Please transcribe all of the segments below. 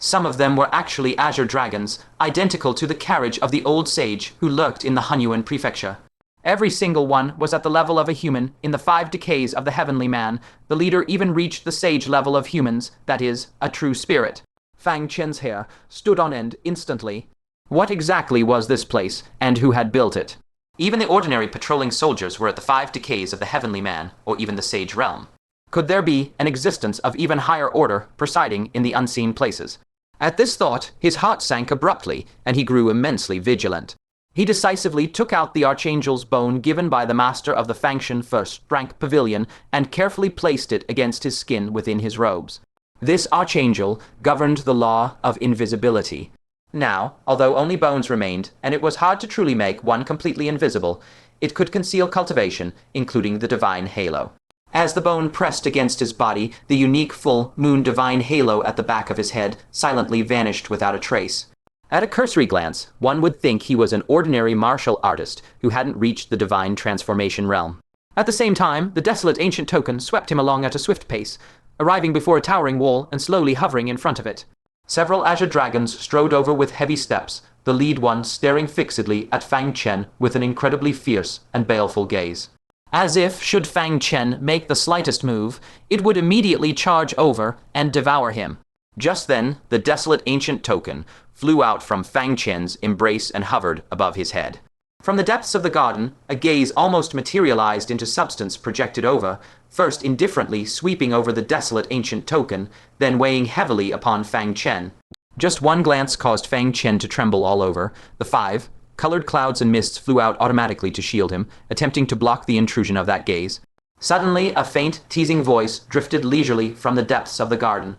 Some of them were actually azure dragons, identical to the carriage of the old sage who lurked in the Hunyuan prefecture. Every single one was at the level of a human in the 5 decays of the heavenly man. The leader even reached the sage level of humans, that is, a true spirit. Fang Chen's hair stood on end instantly. What exactly was this place, and who had built it? Even the ordinary patrolling soldiers were at the 5 decays of the heavenly man, or even the sage realm. Could there be an existence of even higher order presiding in the unseen places? At this thought, his heart sank abruptly, and he grew immensely vigilant. He decisively took out the Archangel's bone given by the master of the Fangshan First Rank Pavilion and carefully placed it against his skin within his robes. This Archangel governed the law of invisibility. Now, although only bones remained, and it was hard to truly make one completely invisible, it could conceal cultivation, including the divine halo. As the bone pressed against his body, the unique full moon divine halo at the back of his head silently vanished without a trace. At a cursory glance, one would think he was an ordinary martial artist who hadn't reached the divine transformation realm. At the same time, the desolate ancient token swept him along at a swift pace, arriving before a towering wall and slowly hovering in front of it. Several azure dragons strode over with heavy steps, the lead one staring fixedly at Fang Chen with an incredibly fierce and baleful gaze. As if, should Fang Chen make the slightest move, it would immediately charge over and devour him. Just then, the desolate ancient token flew out from Fang Chen's embrace and hovered above his head. From the depths of the garden, a gaze almost materialized into substance projected over, first indifferently sweeping over the desolate ancient token, then weighing heavily upon Fang Chen. Just one glance caused Fang Chen to tremble all over. The 5 colored clouds and mists flew out automatically to shield him, attempting to block the intrusion of that gaze. Suddenly, a faint, teasing voice drifted leisurely from the depths of the garden.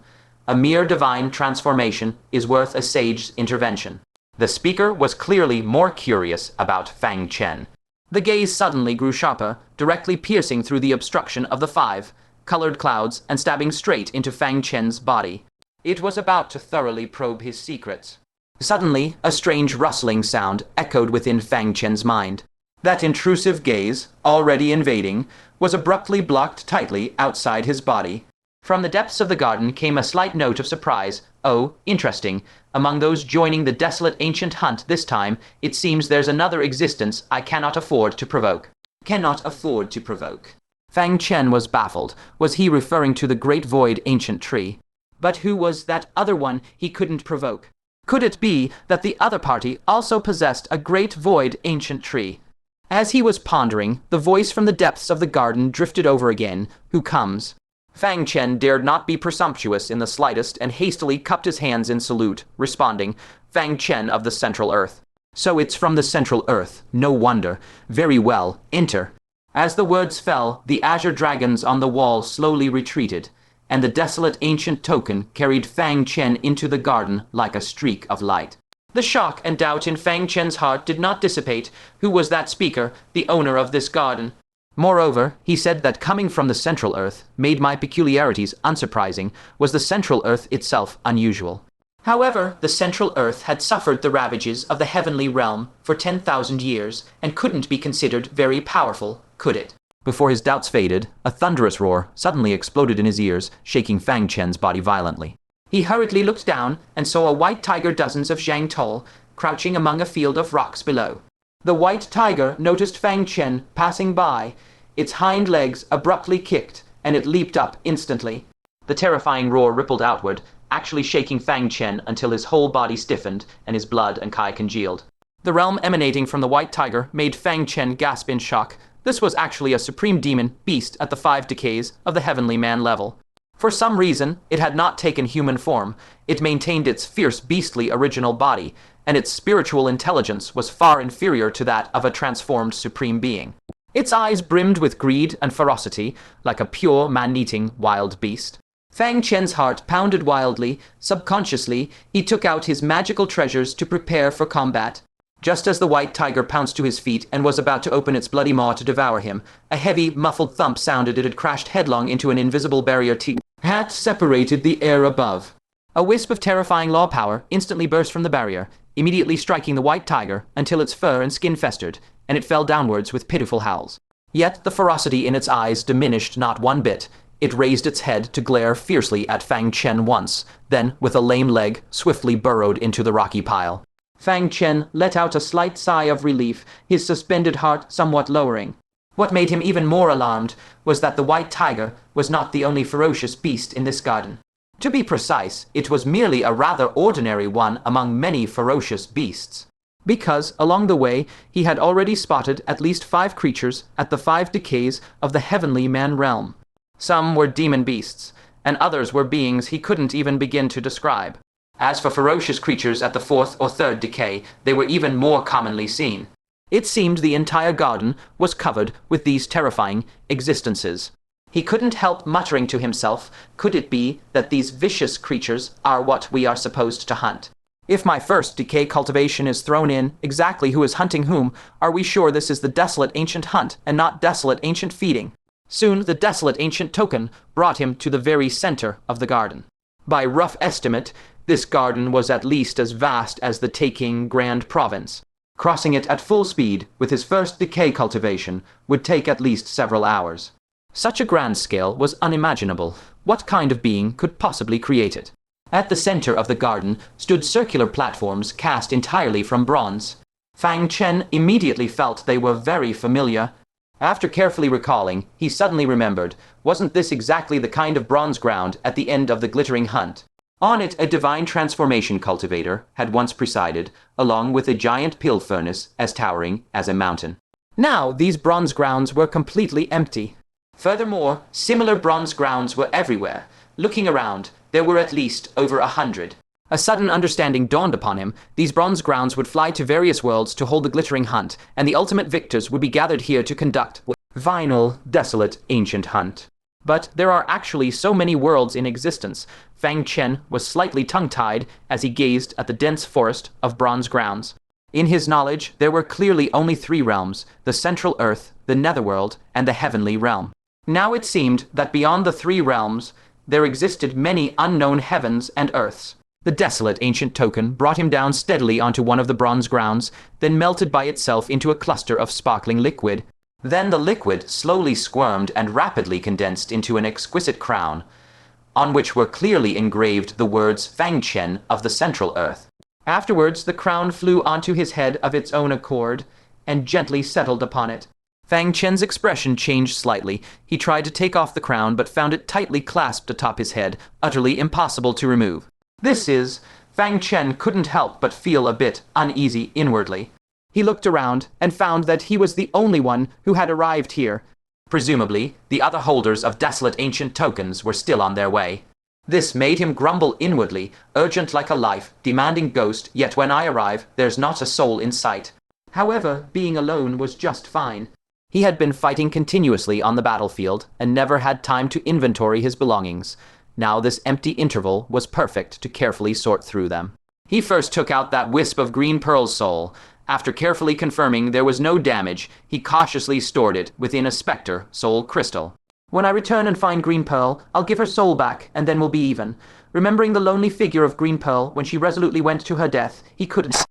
A mere divine transformation is worth a sage's intervention. The speaker was clearly more curious about Fang Chen. The gaze suddenly grew sharper, directly piercing through the obstruction of the 5 colored clouds and stabbing straight into Fang Chen's body. It was about to thoroughly probe his secrets. Suddenly, a strange rustling sound echoed within Fang Chen's mind. That intrusive gaze, already invading, was abruptly blocked tightly outside his body. From the depths of the garden came a slight note of surprise. Oh, interesting. Among those joining the desolate ancient hunt this time, it seems there's another existence I cannot afford to provoke. Cannot afford to provoke. Fang Chen was baffled. Was he referring to the great void ancient tree? But who was that other one he couldn't provoke? Could it be that the other party also possessed a great void ancient tree? As he was pondering, the voice from the depths of the garden drifted over again. Who comes? Fang Chen dared not be presumptuous in the slightest and hastily cupped his hands in salute, responding, Fang Chen of the Central Earth. So it's from the Central Earth. No wonder. Very well, enter. As the words fell, the azure dragons on the wall slowly retreated, and the desolate ancient token carried Fang Chen into the garden like a streak of light. The shock and doubt in Fang Chen's heart did not dissipate. Who was that speaker, the owner of this garden? Moreover, he said that coming from the Central Earth made my peculiarities unsurprising, was the Central Earth itself unusual. However, the Central Earth had suffered the ravages of the heavenly realm for 10,000 years and couldn't be considered very powerful, could it? Before his doubts faded, a thunderous roar suddenly exploded in his ears, shaking Fang Chen's body violently. He hurriedly looked down and saw a white tiger dozens of zhang tall, crouching among a field of rocks below. The white tiger noticed Fang Chen passing by. Its hind legs abruptly kicked, and it leaped up instantly. The terrifying roar rippled outward, actually shaking Fang Chen until his whole body stiffened and his blood and kai congealed. The realm emanating from the white tiger made Fang Chen gasp in shock. This was actually a supreme demon beast at the 5 decays of the heavenly man level. For some reason, it had not taken human form. It maintained its fierce beastly original body, and its spiritual intelligence was far inferior to that of a transformed supreme being. Its eyes brimmed with greed and ferocity, like a pure man-eating wild beast. Fang Chen's heart pounded wildly. Subconsciously, he took out his magical treasures to prepare for combat. Just as the white tiger pounced to his feet and was about to open its bloody maw to devour him, a heavy, muffled thump sounded. It had crashed headlong into an invisible barrier had separated the air above. A wisp of terrifying law power instantly burst from the barrier, immediately striking the white tiger until its fur and skin festered, and it fell downwards with pitiful howls. Yet the ferocity in its eyes diminished not one bit. It raised its head to glare fiercely at Fang Chen once, then, with a lame leg, swiftly burrowed into the rocky pile. Fang Chen let out a slight sigh of relief, his suspended heart somewhat lowering. What made him even more alarmed was that the white tiger was not the only ferocious beast in this garden. To be precise, it was merely a rather ordinary one among many ferocious beasts. Because, along the way, he had already spotted at least 5 creatures at the 5 decays of the heavenly man realm. Some were demon beasts, and others were beings he couldn't even begin to describe. As for ferocious creatures at the 4th or 3rd decay, they were even more commonly seen. It seemed the entire garden was covered with these terrifying existences. He couldn't help muttering to himself, could it be that these vicious creatures are what we are supposed to hunt? If my first decay cultivation is thrown in, exactly who is hunting whom, are we sure this is the desolate ancient hunt and not desolate ancient feeding? Soon the desolate ancient token brought him to the very center of the garden. By rough estimate, this garden was at least as vast as the Taking Grand Province. Crossing it at full speed with his first decay cultivation would take at least several hours. Such a grand scale was unimaginable. What kind of being could possibly create it? At the center of the garden stood circular platforms cast entirely from bronze. Fang Chen immediately felt they were very familiar. After carefully recalling, he suddenly remembered, wasn't this exactly the kind of bronze ground at the end of the glittering hunt? On it a divine transformation cultivator had once presided, along with a giant pill furnace as towering as a mountain. Now these bronze grounds were completely empty. Furthermore, similar bronze grounds were everywhere. Looking around, there were at least over 100. A sudden understanding dawned upon him. These bronze grounds would fly to various worlds to hold the glittering hunt, and the ultimate victors would be gathered here to conduct the final, desolate, ancient hunt. But there are actually so many worlds in existence. Fang Chen was slightly tongue-tied as he gazed at the dense forest of bronze grounds. In his knowledge, there were clearly only 3 realms, the Central Earth, the Netherworld, and the Heavenly Realm. Now it seemed that beyond the 3 realms, there existed many unknown heavens and earths. The desolate ancient token brought him down steadily onto one of the bronze grounds, then melted by itself into a cluster of sparkling liquid. Then the liquid slowly squirmed and rapidly condensed into an exquisite crown, on which were clearly engraved the words Fang Chen of the Central Earth. Afterwards, the crown flew onto his head of its own accord, and gently settled upon it. Fang Chen's expression changed slightly. He tried to take off the crown, but found it tightly clasped atop his head, utterly impossible to remove. Fang Chen couldn't help but feel a bit uneasy inwardly. He looked around and found that he was the only one who had arrived here. Presumably, the other holders of desolate ancient tokens were still on their way. This made him grumble inwardly, urgent like a life, demanding ghost, yet when I arrive, there's not a soul in sight. However, being alone was just fine. He had been fighting continuously on the battlefield and never had time to inventory his belongings. Now this empty interval was perfect to carefully sort through them. He first took out that wisp of green pearl soul. After carefully confirming there was no damage, he cautiously stored it within a specter soul crystal. When I return and find Green Pearl, I'll give her soul back, and then we'll be even. Remembering the lonely figure of Green Pearl when she resolutely went to her death, he couldn't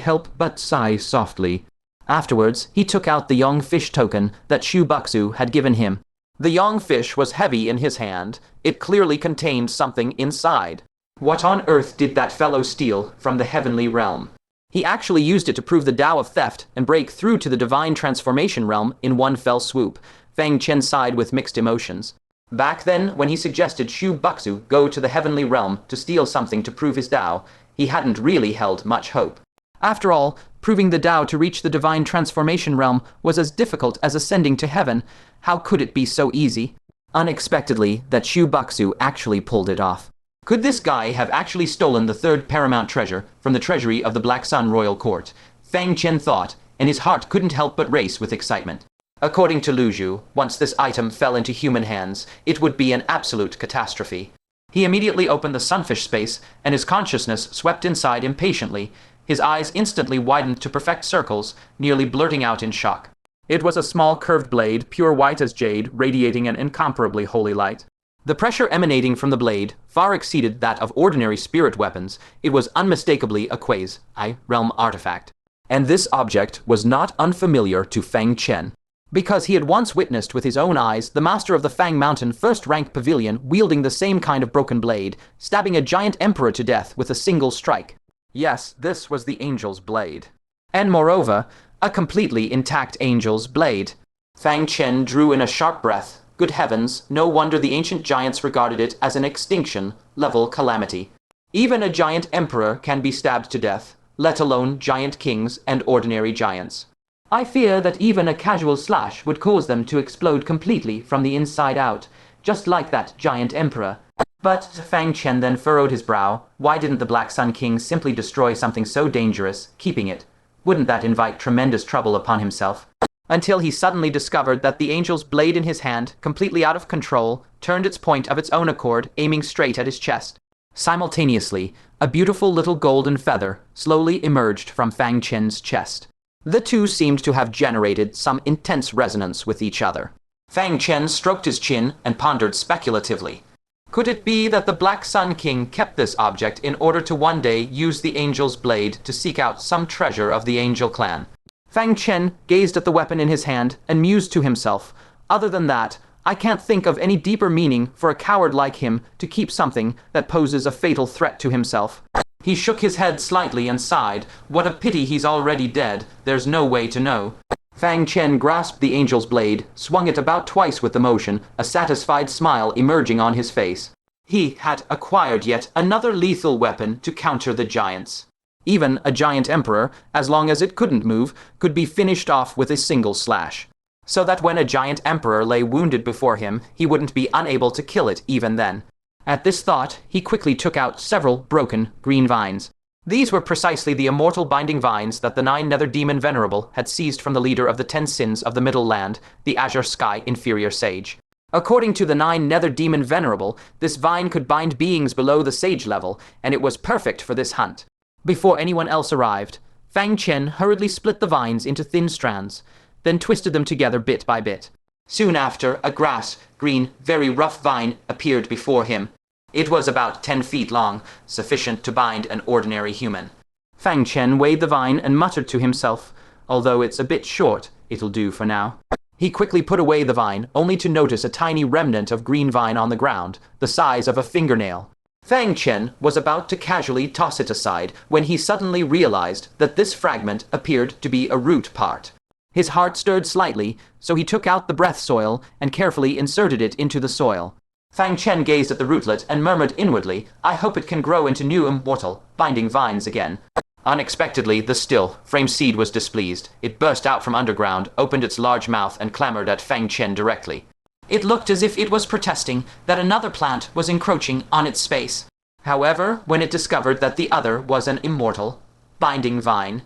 help but sigh softly. Afterwards, he took out the young fish token that Shu Buxu had given him. The young fish was heavy in his hand. It clearly contained something inside. What on earth did that fellow steal from the heavenly realm? He actually used it to prove the Tao of theft and break through to the divine transformation realm in one fell swoop. Fang Chen sighed with mixed emotions. Back then, when he suggested Shu Buxu go to the heavenly realm to steal something to prove his Tao, he hadn't really held much hope. After all, proving the Tao to reach the divine transformation realm was as difficult as ascending to heaven. How could it be so easy? Unexpectedly, that Shu Buxu actually pulled it off. Could this guy have actually stolen the 3rd paramount treasure from the treasury of the Black Sun Royal Court? Fang Chen thought, and his heart couldn't help but race with excitement. According to Lu Zhu, once this item fell into human hands, it would be an absolute catastrophe. He immediately opened the sunfish space, and his consciousness swept inside impatiently. His eyes instantly widened to perfect circles, nearly blurting out in shock. It was a small curved blade, pure white as jade, radiating an incomparably holy light. The pressure emanating from the blade far exceeded that of ordinary spirit weapons. It was unmistakably a realm artifact. And this object was not unfamiliar to Fang Chen. because he had once witnessed with his own eyes the master of the Fang Mountain first-rank pavilion wielding the same kind of broken blade, stabbing a giant emperor to death with a single strike. Yes, this was the angel's blade. And moreover, a completely intact angel's blade. Fang Chen drew in a sharp breath. Good heavens, no wonder the ancient giants regarded it as an extinction-level calamity. Even a giant emperor can be stabbed to death, let alone giant kings and ordinary giants. I fear that even a casual slash would cause them to explode completely from the inside out, just like that giant emperor. But Fang Chen then furrowed his brow. Why didn't the Black Sun King simply destroy something so dangerous, keeping it? Wouldn't that invite tremendous trouble upon himself? Until he suddenly discovered that the angel's blade in his hand, completely out of control, turned its point of its own accord, aiming straight at his chest. Simultaneously, a beautiful little golden feather slowly emerged from Fang Chen's chest. The two seemed to have generated some intense resonance with each other. Fang Chen stroked his chin and pondered speculatively. Could it be that the Black Sun King kept this object in order to one day use the angel's blade to seek out some treasure of the angel clan? Fang Chen gazed at the weapon in his hand and mused to himself. Other than that, I can't think of any deeper meaning for a coward like him to keep something that poses a fatal threat to himself. He shook his head slightly and sighed. What a pity he's already dead. There's no way to know. Fang Chen grasped the angel's blade, swung it about twice with the motion, a satisfied smile emerging on his face. He had acquired yet another lethal weapon to counter the giants. Even a giant emperor, as long as it couldn't move, could be finished off with a single slash. So that when a giant emperor lay wounded before him, he wouldn't be unable to kill it even then. At this thought, he quickly took out several broken green vines. These were precisely the immortal binding vines that the 9 Nether Demon Venerable had seized from the leader of the 10 Sins of the Middle Land, the Azure Sky Inferior Sage. According to the 9 Nether Demon Venerable, this vine could bind beings below the sage level, and it was perfect for this hunt. Before anyone else arrived, Fang Chen hurriedly split the vines into thin strands, then twisted them together bit by bit. Soon after, a grass-green, very rough vine appeared before him. It was about 10 feet long, sufficient to bind an ordinary human. Fang Chen weighed the vine and muttered to himself, although it's a bit short, it'll do for now. He quickly put away the vine, only to notice a tiny remnant of green vine on the ground, the size of a fingernail. Fang Chen was about to casually toss it aside when he suddenly realized that this fragment appeared to be a root part. His heart stirred slightly, so he took out the breath soil and carefully inserted it into the soil. Fang Chen gazed at the rootlet and murmured inwardly, I hope it can grow into new immortal, binding vines again. Unexpectedly, the still, frame seed was displeased. It burst out from underground, opened its large mouth, and clamored at Fang Chen directly. It looked as if it was protesting that another plant was encroaching on its space. However, when it discovered that the other was an immortal, binding vine,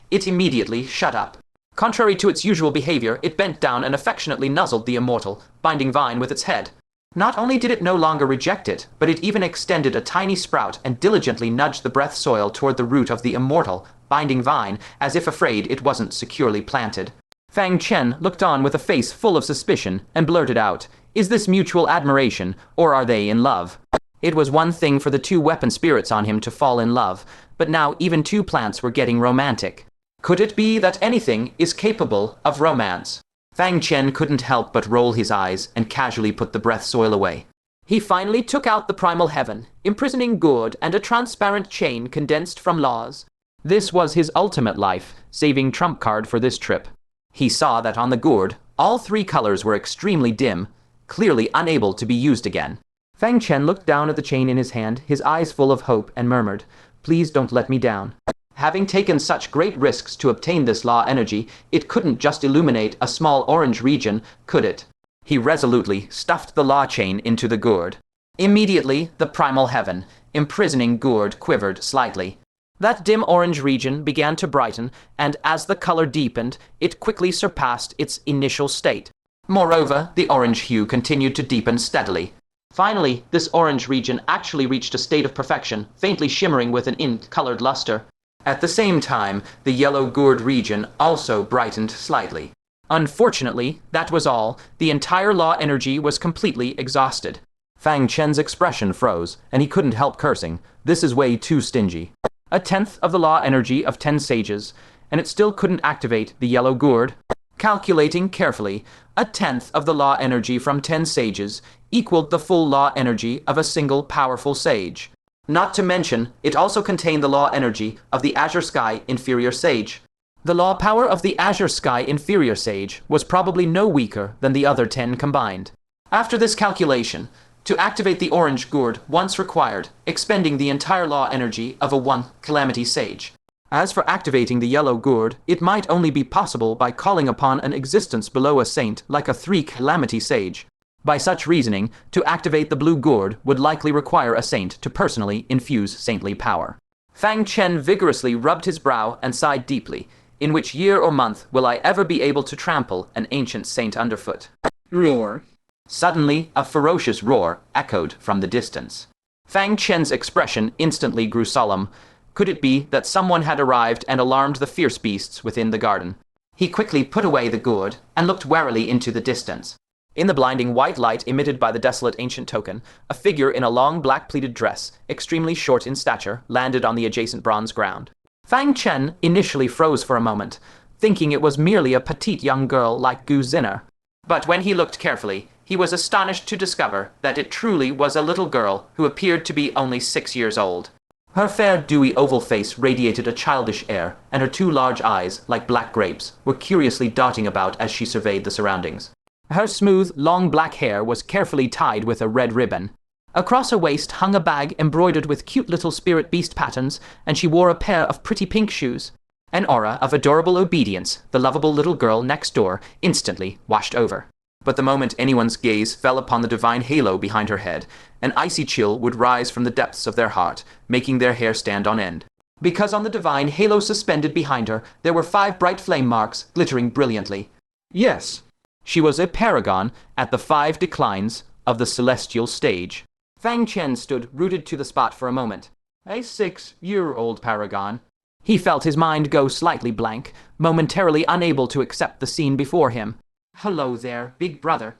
it immediately shut up. Contrary to its usual behavior, it bent down and affectionately nuzzled the immortal, binding vine with its head. Not only did it no longer reject it, but it even extended a tiny sprout and diligently nudged the breath soil toward the root of the immortal, binding vine, as if afraid it wasn't securely planted. Fang Chen looked on with a face full of suspicion and blurted out, Is this mutual admiration, or are they in love? It was one thing for the 2 weapon spirits on him to fall in love, but now even 2 plants were getting romantic. Could it be that anything is capable of romance? Fang Chen couldn't help but roll his eyes and casually put the breath soil away. He finally took out the primal heaven, imprisoning gourd and a transparent chain condensed from laws. This was his ultimate life-saving trump card for this trip. He saw that on the gourd, all 3 colors were extremely dim, clearly unable to be used again. Fang Chen looked down at the chain in his hand, his eyes full of hope, and murmured, Please don't let me down. Having taken such great risks to obtain this law energy, it couldn't just illuminate a small orange region, could it? He resolutely stuffed the law chain into the gourd. Immediately, the primal heaven, imprisoning gourd, quivered slightly. That dim orange region began to brighten, and as the color deepened, it quickly surpassed its initial state. Moreover, the orange hue continued to deepen steadily. Finally, this orange region actually reached a state of perfection, faintly shimmering with an ink-colored luster. At the same time, the yellow gourd region also brightened slightly. Unfortunately, that was all. The entire law energy was completely exhausted. Fang Chen's expression froze, and he couldn't help cursing. This is way too stingy. 1/10 of the law energy of 10 sages, and it still couldn't activate the yellow gourd. Calculating carefully, a tenth of the law energy from 10 sages equaled the full law energy of a single powerful sage. Not to mention, it also contained the law energy of the Azure Sky Inferior Sage. The law power of the Azure Sky Inferior Sage was probably no weaker than the other 10 combined. After this calculation, to activate the orange gourd once required, expending the entire law energy of a 1 Calamity Sage. As for activating the yellow gourd, it might only be possible by calling upon an existence below a saint like a 3 Calamity Sage. By such reasoning, to activate the blue gourd would likely require a saint to personally infuse saintly power. Fang Chen vigorously rubbed his brow and sighed deeply. In which year or month will I ever be able to trample an ancient saint underfoot? Roar. Suddenly, a ferocious roar echoed from the distance. Fang Chen's expression instantly grew solemn. Could it be that someone had arrived and alarmed the fierce beasts within the garden? He quickly put away the gourd and looked warily into the distance. In the blinding white light emitted by the desolate ancient token, a figure in a long black pleated dress, extremely short in stature, landed on the adjacent bronze ground. Fang Chen initially froze for a moment, thinking it was merely a petite young girl like Gu Zinner. But when he looked carefully, he was astonished to discover that it truly was a little girl who appeared to be only 6 years old. Her fair, dewy oval face radiated a childish air, and her 2 large eyes, like black grapes, were curiously darting about as she surveyed the surroundings. Her smooth, long black hair was carefully tied with a red ribbon. Across her waist hung a bag embroidered with cute little spirit beast patterns, and she wore a pair of pretty pink shoes. An aura of adorable obedience the lovable little girl next door instantly washed over. But the moment anyone's gaze fell upon the divine halo behind her head, an icy chill would rise from the depths of their heart, making their hair stand on end. Because on the divine halo suspended behind her, there were 5 bright flame marks glittering brilliantly. Yes, she was a paragon at the 5 declines of the celestial stage. Fang Chen stood rooted to the spot for a moment. A 6-year-old paragon. He felt his mind go slightly blank, momentarily unable to accept the scene before him. Hello there, big brother.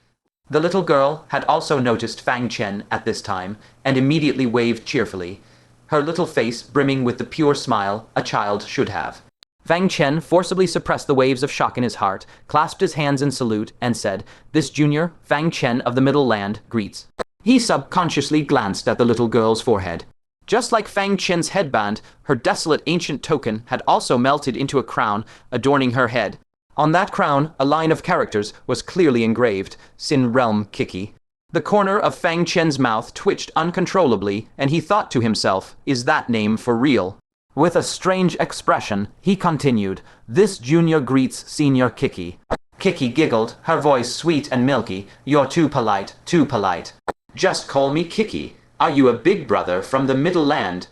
The little girl had also noticed Fang Chen at this time, and immediately waved cheerfully, her little face brimming with the pure smile a child should have. Fang Chen forcibly suppressed the waves of shock in his heart, clasped his hands in salute, and said, "This junior, Fang Chen of the Middle Land, greets." He subconsciously glanced at the little girl's forehead. Just like Fang Chen's headband, her desolate ancient token had also melted into a crown adorning her head. On that crown, a line of characters was clearly engraved, Sin Realm Kiki. The corner of Fang Chen's mouth twitched uncontrollably, and he thought to himself, is that name for real? With a strange expression, he continued, "This junior greets Senior Kiki." Kiki giggled, her voice sweet and milky. "You're too polite, too polite. Just call me Kiki. Are you a big brother from the Middle Land?"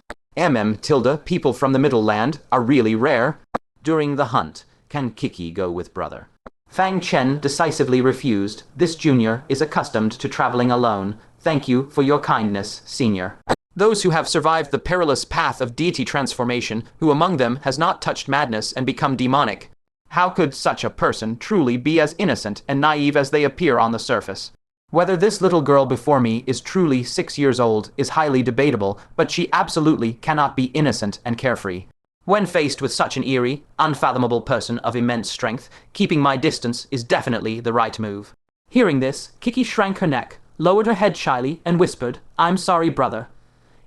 Tilda, people from the Middle Land are really rare. During the hunt, can Kiki go with brother? Fang Chen decisively refused. This junior is accustomed to traveling alone. Thank you for your kindness, senior. Those who have survived the perilous path of deity transformation, who among them has not touched madness and become demonic? How could such a person truly be as innocent and naive as they appear on the surface? Whether this little girl before me is truly 6 years old is highly debatable, but she absolutely cannot be innocent and carefree. When faced with such an eerie, unfathomable person of immense strength, keeping my distance is definitely the right move. Hearing this, Kiki shrank her neck, lowered her head shyly, and whispered, "I'm sorry, brother.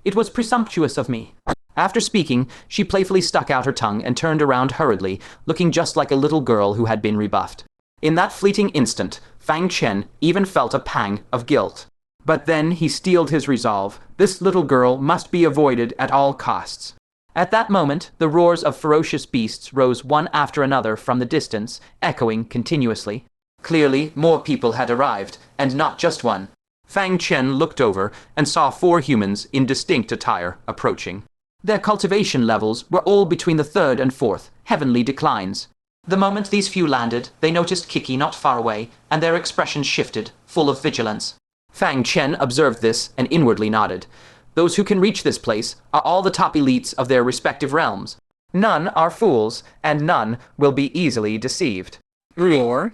It was presumptuous of me." After speaking, she playfully stuck out her tongue and turned around hurriedly, looking just like a little girl who had been rebuffed. In that fleeting instant, Fang Chen even felt a pang of guilt. But then he steeled his resolve. This little girl must be avoided at all costs. At that moment, the roars of ferocious beasts rose one after another from the distance, echoing continuously. Clearly, more people had arrived, and not just one. Fang Chen looked over and saw 4 humans in distinct attire approaching. Their cultivation levels were all between the 3rd and 4th, heavenly declines. The moment these few landed, they noticed Kiki not far away, and their expressions shifted, full of vigilance. Fang Chen observed this and inwardly nodded. Those who can reach this place are all the top elites of their respective realms. None are fools, and none will be easily deceived. Roar.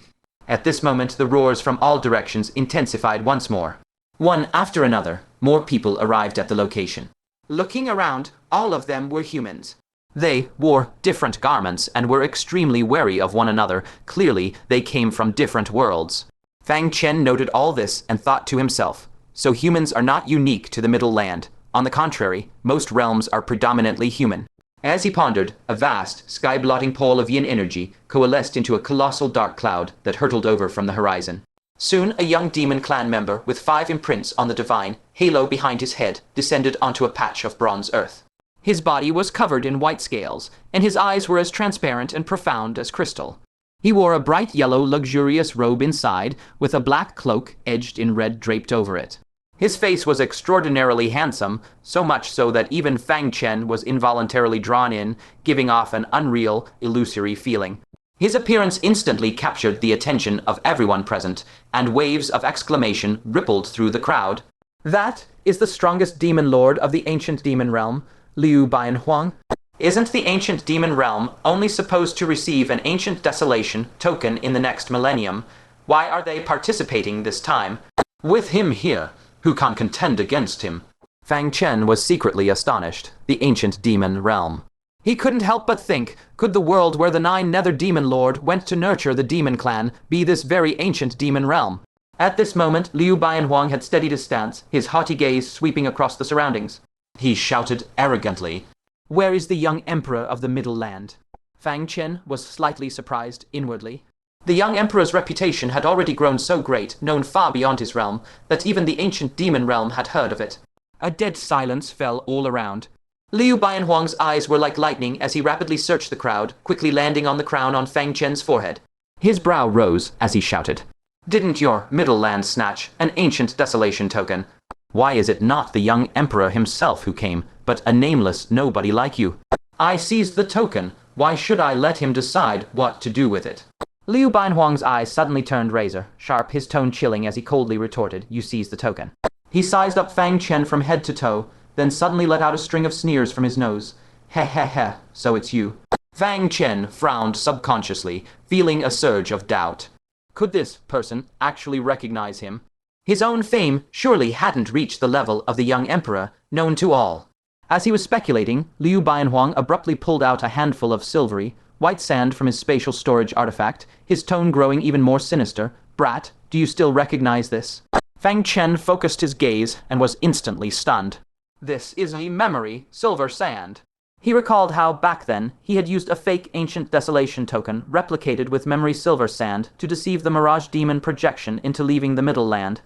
At this moment, the roars from all directions intensified once more. One after another, more people arrived at the location. Looking around, all of them were humans. They wore different garments and were extremely wary of one another. Clearly, they came from different worlds. Fang Chen noted all this and thought to himself, so humans are not unique to the Middle Land. On the contrary, most realms are predominantly human. As he pondered, a vast, sky-blotting pole of yin energy coalesced into a colossal dark cloud that hurtled over from the horizon. Soon, a young demon clan member with 5 imprints on the divine halo behind his head descended onto a patch of bronze earth. His body was covered in white scales, and his eyes were as transparent and profound as crystal. He wore a bright yellow, luxurious robe inside, with a black cloak edged in red draped over it. His face was extraordinarily handsome, so much so that even Fang Chen was involuntarily drawn in, giving off an unreal, illusory feeling. His appearance instantly captured the attention of everyone present, and waves of exclamation rippled through the crowd. "That is the strongest demon lord of the ancient demon realm, Liu Baianhuang. Isn't the ancient demon realm only supposed to receive an ancient desolation token in the next millennium? Why are they participating this time? With him here, who can contend against him?" Fang Chen was secretly astonished. The ancient demon realm. He couldn't help but think, could the world where the 9 nether demon lord went to nurture the demon clan be this very ancient demon realm? At this moment, Liu Baianhuang had steadied his stance, his haughty gaze sweeping across the surroundings. He shouted arrogantly, "Where is the young emperor of the Middle Land?" Fang Chen was slightly surprised inwardly. The young emperor's reputation had already grown so great, known far beyond his realm, that even the ancient demon realm had heard of it. A dead silence fell all around. Liu Baianhuang's eyes were like lightning as he rapidly searched the crowd, quickly landing on the crown on Fang Chen's forehead. His brow rose as he shouted, "Didn't your Middle Land snatch an ancient desolation token? Why is it not the young emperor himself who came, but a nameless nobody like you? I seized the token. Why should I let him decide what to do with it?" Liu Baianhuang's eyes suddenly turned razor sharp, his tone chilling as he coldly retorted, "You seized the token." He sized up Fang Chen from head to toe, then suddenly let out a string of sneers from his nose. "Heh heh heh, so it's you." Fang Chen frowned subconsciously, feeling a surge of doubt. Could this person actually recognize him? His own fame surely hadn't reached the level of the young emperor, known to all. As he was speculating, Liu Baianhuang abruptly pulled out a handful of silvery, white sand from his spatial storage artifact, his tone growing even more sinister. "Brat, do you still recognize this?" Fang Chen focused his gaze and was instantly stunned. "This is a memory silver sand." He recalled how, back then, he had used a fake ancient desolation token replicated with memory silver sand to deceive the Mirage Demon projection into leaving the Middle Land,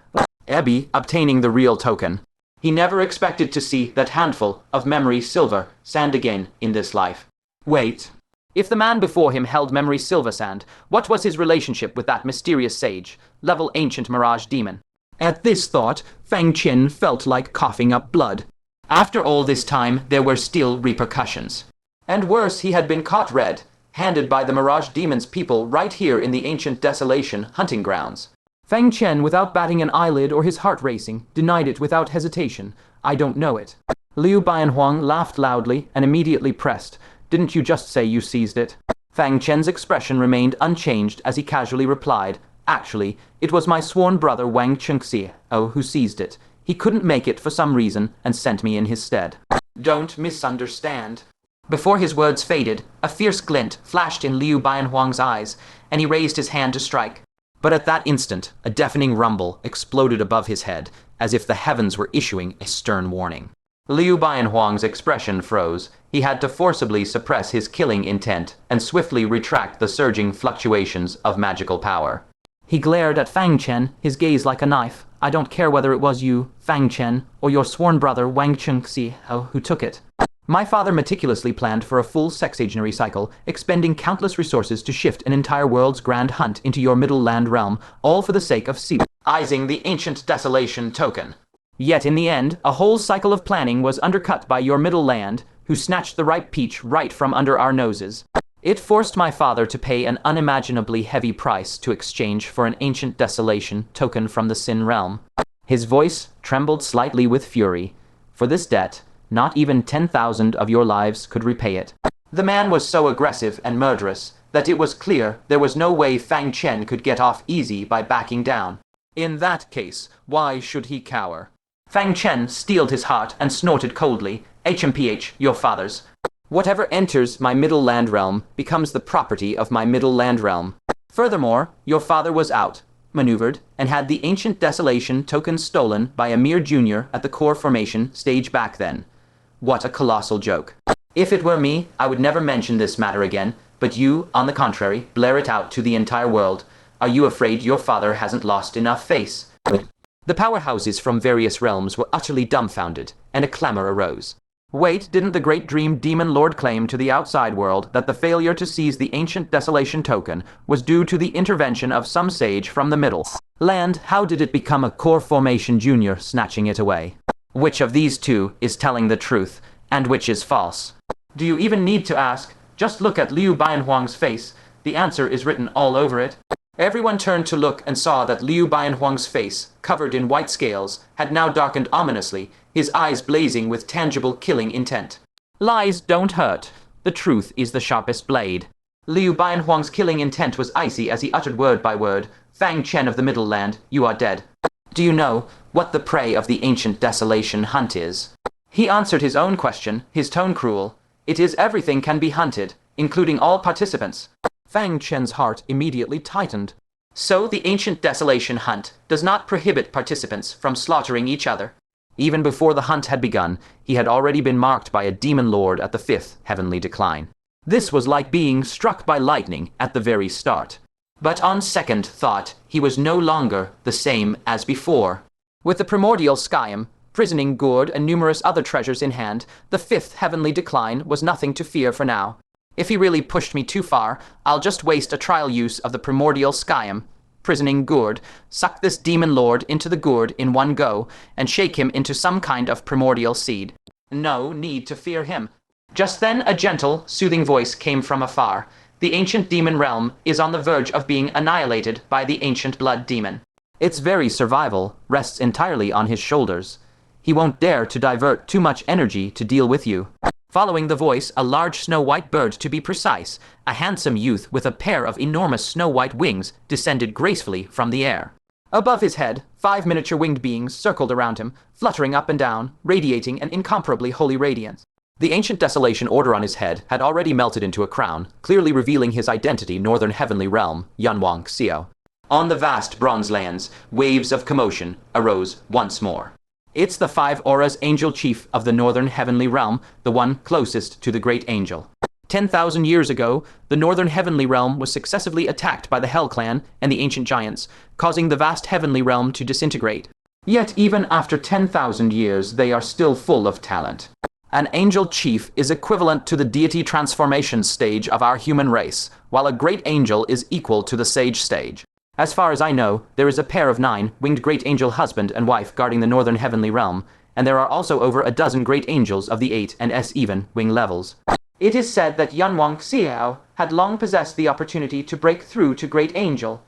Ebby obtaining the real token. He never expected to see that handful of memory silver sand again in this life. Wait. If the man before him held memory silver sand, what was his relationship with that mysterious sage, level ancient Mirage Demon? At this thought, Fang Chen felt like coughing up blood. After all this time, there were still repercussions. And worse, he had been caught red-handed by the Mirage Demon's people right here in the ancient desolation hunting grounds. Fang Chen, without batting an eyelid or his heart racing, denied it without hesitation. "I don't know it." Liu Baianhuang laughed loudly and immediately pressed, "Didn't you just say you seized it?" Fang Chen's expression remained unchanged as he casually replied, "Actually, it was my sworn brother Wang Chengxi who seized it. He couldn't make it for some reason and sent me in his stead." "Don't misunderstand." Before his words faded, a fierce glint flashed in Liu Baianhuang's eyes, and he raised his hand to strike. But at that instant, a deafening rumble exploded above his head, as if the heavens were issuing a stern warning. Liu Baianhuang's expression froze. He had to forcibly suppress his killing intent and swiftly retract the surging fluctuations of magical power. He glared at Fang Chen, his gaze like a knife. "I don't care whether it was you, Fang Chen, or your sworn brother Wang Chengxi who took it. My father meticulously planned for a full sexagenary cycle, expending countless resources to shift an entire world's grand hunt into your Middle Land realm, all for the sake of seizing the ancient desolation token. Yet in the end, a whole cycle of planning was undercut by your Middle Land, who snatched the ripe peach right from under our noses. It forced my father to pay an unimaginably heavy price to exchange for an ancient desolation token from the Sin realm." His voice trembled slightly with fury. "For this debt, not even 10,000 of your lives could repay it." The man was so aggressive and murderous that it was clear there was no way Fang Chen could get off easy by backing down. In that case, why should he cower? Fang Chen steeled his heart and snorted coldly, "HMPH, your fathers." Whatever enters my middle land realm becomes the property of my middle land realm. Furthermore, your father was out, maneuvered, and had the ancient desolation token stolen by a mere junior at the core formation stage back then. What a colossal joke. If it were me, I would never mention this matter again, but you, on the contrary, blare it out to the entire world. Are you afraid your father hasn't lost enough face? The powerhouses from various realms were utterly dumbfounded, and a clamor arose. Wait, didn't the great dream demon lord claim to the outside world that the failure to seize the ancient desolation token was due to the intervention of some sage from the middle land? How did it become a core formation junior snatching it away? Which of these two is telling the truth, and which is false? Do you even need to ask? Just look at Liu Bianhuang's face. The answer is written all over it. Everyone turned to look and saw that Liu Bianhuang's face, covered in white scales, had now darkened ominously, his eyes blazing with tangible killing intent. Lies don't hurt. The truth is the sharpest blade. Liu Bianhuang's killing intent was icy as he uttered word by word, Fang Chen of the Middle Land, you are dead. Do you know what the prey of the ancient desolation hunt is? He answered his own question, his tone cruel. It is everything can be hunted, including all participants. Fang Chen's heart immediately tightened. So the ancient desolation hunt does not prohibit participants from slaughtering each other. Even before the hunt had begun, he had already been marked by a demon lord at the 5th heavenly decline. This was like being struck by lightning at the very start. But on second thought, he was no longer the same as before. With the primordial skyam, prisoning gourd and numerous other treasures in hand, the 5th heavenly decline was nothing to fear for now. If he really pushed me too far, I'll just waste a trial use of the primordial skyam, prisoning gourd, suck this demon lord into the gourd in one go, and shake him into some kind of primordial seed. No need to fear him. Just then a gentle, soothing voice came from afar. The ancient demon realm is on the verge of being annihilated by the ancient blood demon. Its very survival rests entirely on his shoulders. He won't dare to divert too much energy to deal with you. Following the voice, a large snow-white bird to be precise, a handsome youth with a pair of enormous snow-white wings, descended gracefully from the air. Above his head, 5 miniature winged beings circled around him, fluttering up and down, radiating an incomparably holy radiance. The ancient desolation order on his head had already melted into a crown, clearly revealing his identity northern heavenly realm, Yanwang Xiao. On the vast bronze lands, waves of commotion arose once more. It's the 5 auras angel chief of the northern heavenly realm, the one closest to the great angel. 10,000 years ago, the northern heavenly realm was successively attacked by the Hell Clan and the ancient giants, causing the vast heavenly realm to disintegrate. Yet even after 10,000 years, they are still full of talent. An angel chief is equivalent to the deity transformation stage of our human race, while a great angel is equal to the sage stage. As far as I know, there is a pair of 9 winged great angel husband and wife guarding the northern heavenly realm, and there are also over a dozen great angels of the 8 and S-even wing levels. It is said that Yanwang Xiao had long possessed the opportunity to break through to great angel,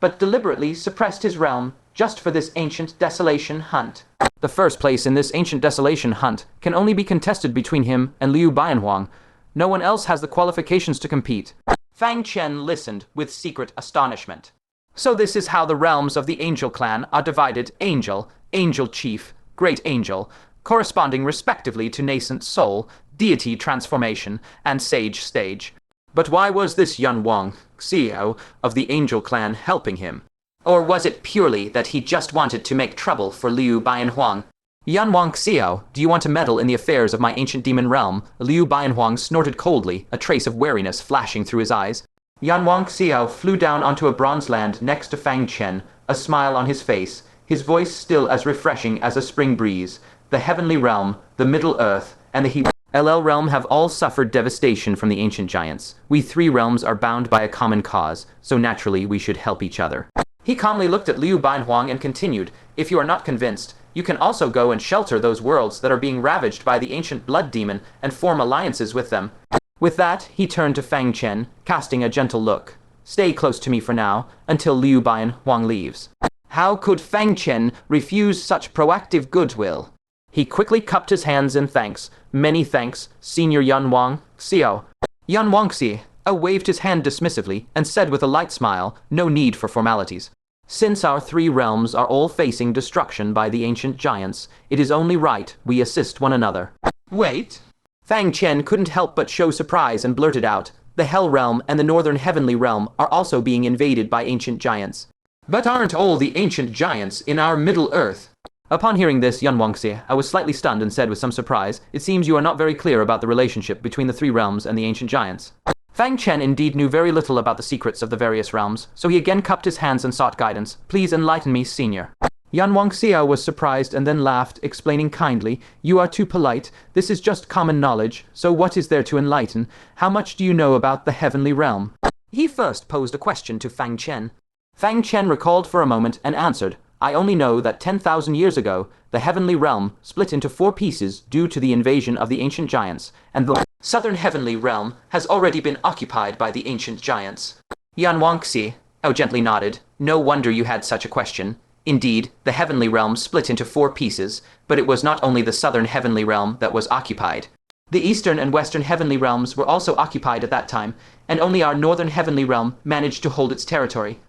but deliberately suppressed his realm just for this ancient desolation hunt. The first place in this ancient desolation hunt can only be contested between him and Liu Bianhuang. No one else has the qualifications to compete. Fang Chen listened with secret astonishment. So this is how the realms of the angel clan are divided: angel, angel chief, great angel, corresponding respectively to nascent soul, deity transformation, and sage stage. But why was this Yanwang Xiao of the angel clan helping him? Or was it purely that he just wanted to make trouble for Liu Bianhuang? Yanwang Xiao, do you want to meddle in the affairs of my ancient demon realm? Liu Bianhuang snorted coldly, a trace of wariness flashing through his eyes. Yanwang Xiao flew down onto a bronze land next to Fang Chen, a smile on his face, his voice still as refreshing as a spring breeze. The heavenly realm, the middle earth, and the LL realm have all suffered devastation from the ancient giants. We 3 realms are bound by a common cause, so naturally we should help each other. He calmly looked at Liu Bianhuang and continued, if you are not convinced, you can also go and shelter those worlds that are being ravaged by the ancient blood demon and form alliances with them. With that, he turned to Fang Chen, casting a gentle look. Stay close to me for now, until Liu Bianhuang leaves. How could Fang Chen refuse such proactive goodwill? He quickly cupped his hands in thanks. Many thanks, Senior Yanwang Xiao. Yanwang Xiao waved his hand dismissively and said with a light smile, no need for formalities. Since our 3 realms are all facing destruction by the ancient giants, it is only right we assist one another. Wait. Fang Chen couldn't help but show surprise and blurted out, "The Hell Realm and the Northern Heavenly Realm are also being invaded by ancient giants." "But aren't all the ancient giants in our Middle-earth?" Upon hearing this, Yan Wangxi, I was slightly stunned and said with some surprise, "It seems you are not very clear about the relationship between the three realms and the ancient giants." Fang Chen indeed knew very little about the secrets of the various realms, so he again cupped his hands and sought guidance. "Please enlighten me, senior." Yan Wangxiao was surprised and then laughed, explaining kindly, "You are too polite. This is just common knowledge, so what is there to enlighten? How much do you know about the heavenly realm?" He first posed a question to Fang Chen. Fang Chen recalled for a moment and answered, "I only know that 10,000 years ago, the heavenly realm split into 4 pieces due to the invasion of the ancient giants, and the southern heavenly realm has already been occupied by the ancient giants." Yan Wangxi gently nodded. "No wonder you had such a question. Indeed, the heavenly realm split into 4 pieces, but it was not only the southern heavenly realm that was occupied. The eastern and western heavenly realms were also occupied at that time, and only our northern heavenly realm managed to hold its territory."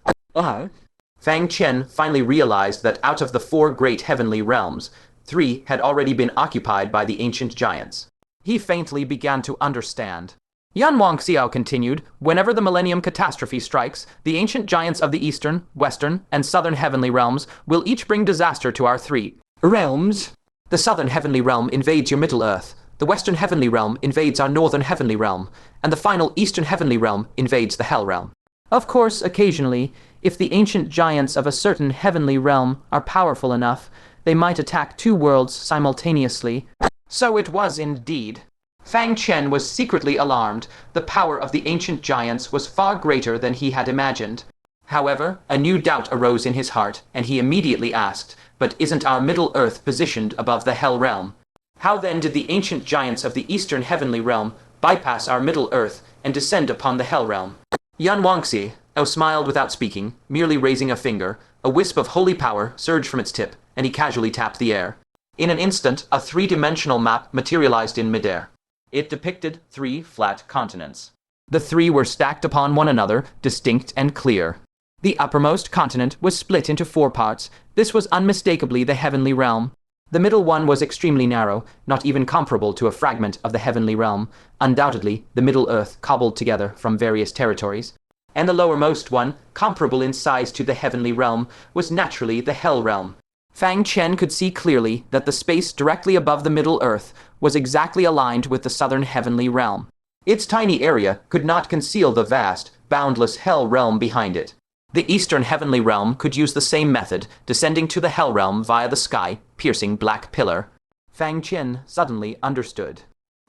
Fang Chen finally realized that out of the 4 great heavenly realms, 3 had already been occupied by the ancient giants. He faintly began to understand. Yan Wangxiao continued, "Whenever the Millennium Catastrophe strikes, the ancient giants of the eastern, western, and southern heavenly realms will each bring disaster to our 3 realms. The southern heavenly realm invades your Middle-earth, the western heavenly realm invades our northern heavenly realm, and the final eastern heavenly realm invades the Hell realm. Of course, occasionally, if the ancient giants of a certain heavenly realm are powerful enough, they might attack 2 worlds simultaneously." So it was indeed. Fang Chen was secretly alarmed. The power of the ancient giants was far greater than he had imagined. However, a new doubt arose in his heart, and he immediately asked, "But isn't our Middle-earth positioned above the Hell realm? How then did the ancient giants of the eastern heavenly realm bypass our Middle-earth and descend upon the Hell realm?" Yan Wangxi smiled without speaking, merely raising a finger. A wisp of holy power surged from its tip, and he casually tapped the air. In an instant, a 3-dimensional map materialized in midair. It depicted 3 flat continents. The 3 were stacked upon one another, distinct and clear. The uppermost continent was split into 4 parts. This was unmistakably the heavenly realm. The middle one was extremely narrow, not even comparable to a fragment of the heavenly realm, undoubtedly the Middle-earth cobbled together from various territories. And the lowermost one, comparable in size to the heavenly realm, was naturally the Hell realm. Fang Chen could see clearly that the space directly above the Middle-earth was exactly aligned with the southern heavenly realm. Its tiny area could not conceal the vast, boundless Hell realm behind it. The eastern heavenly realm could use the same method, descending to the Hell realm via the sky-piercing black pillar. Fang Chen suddenly understood.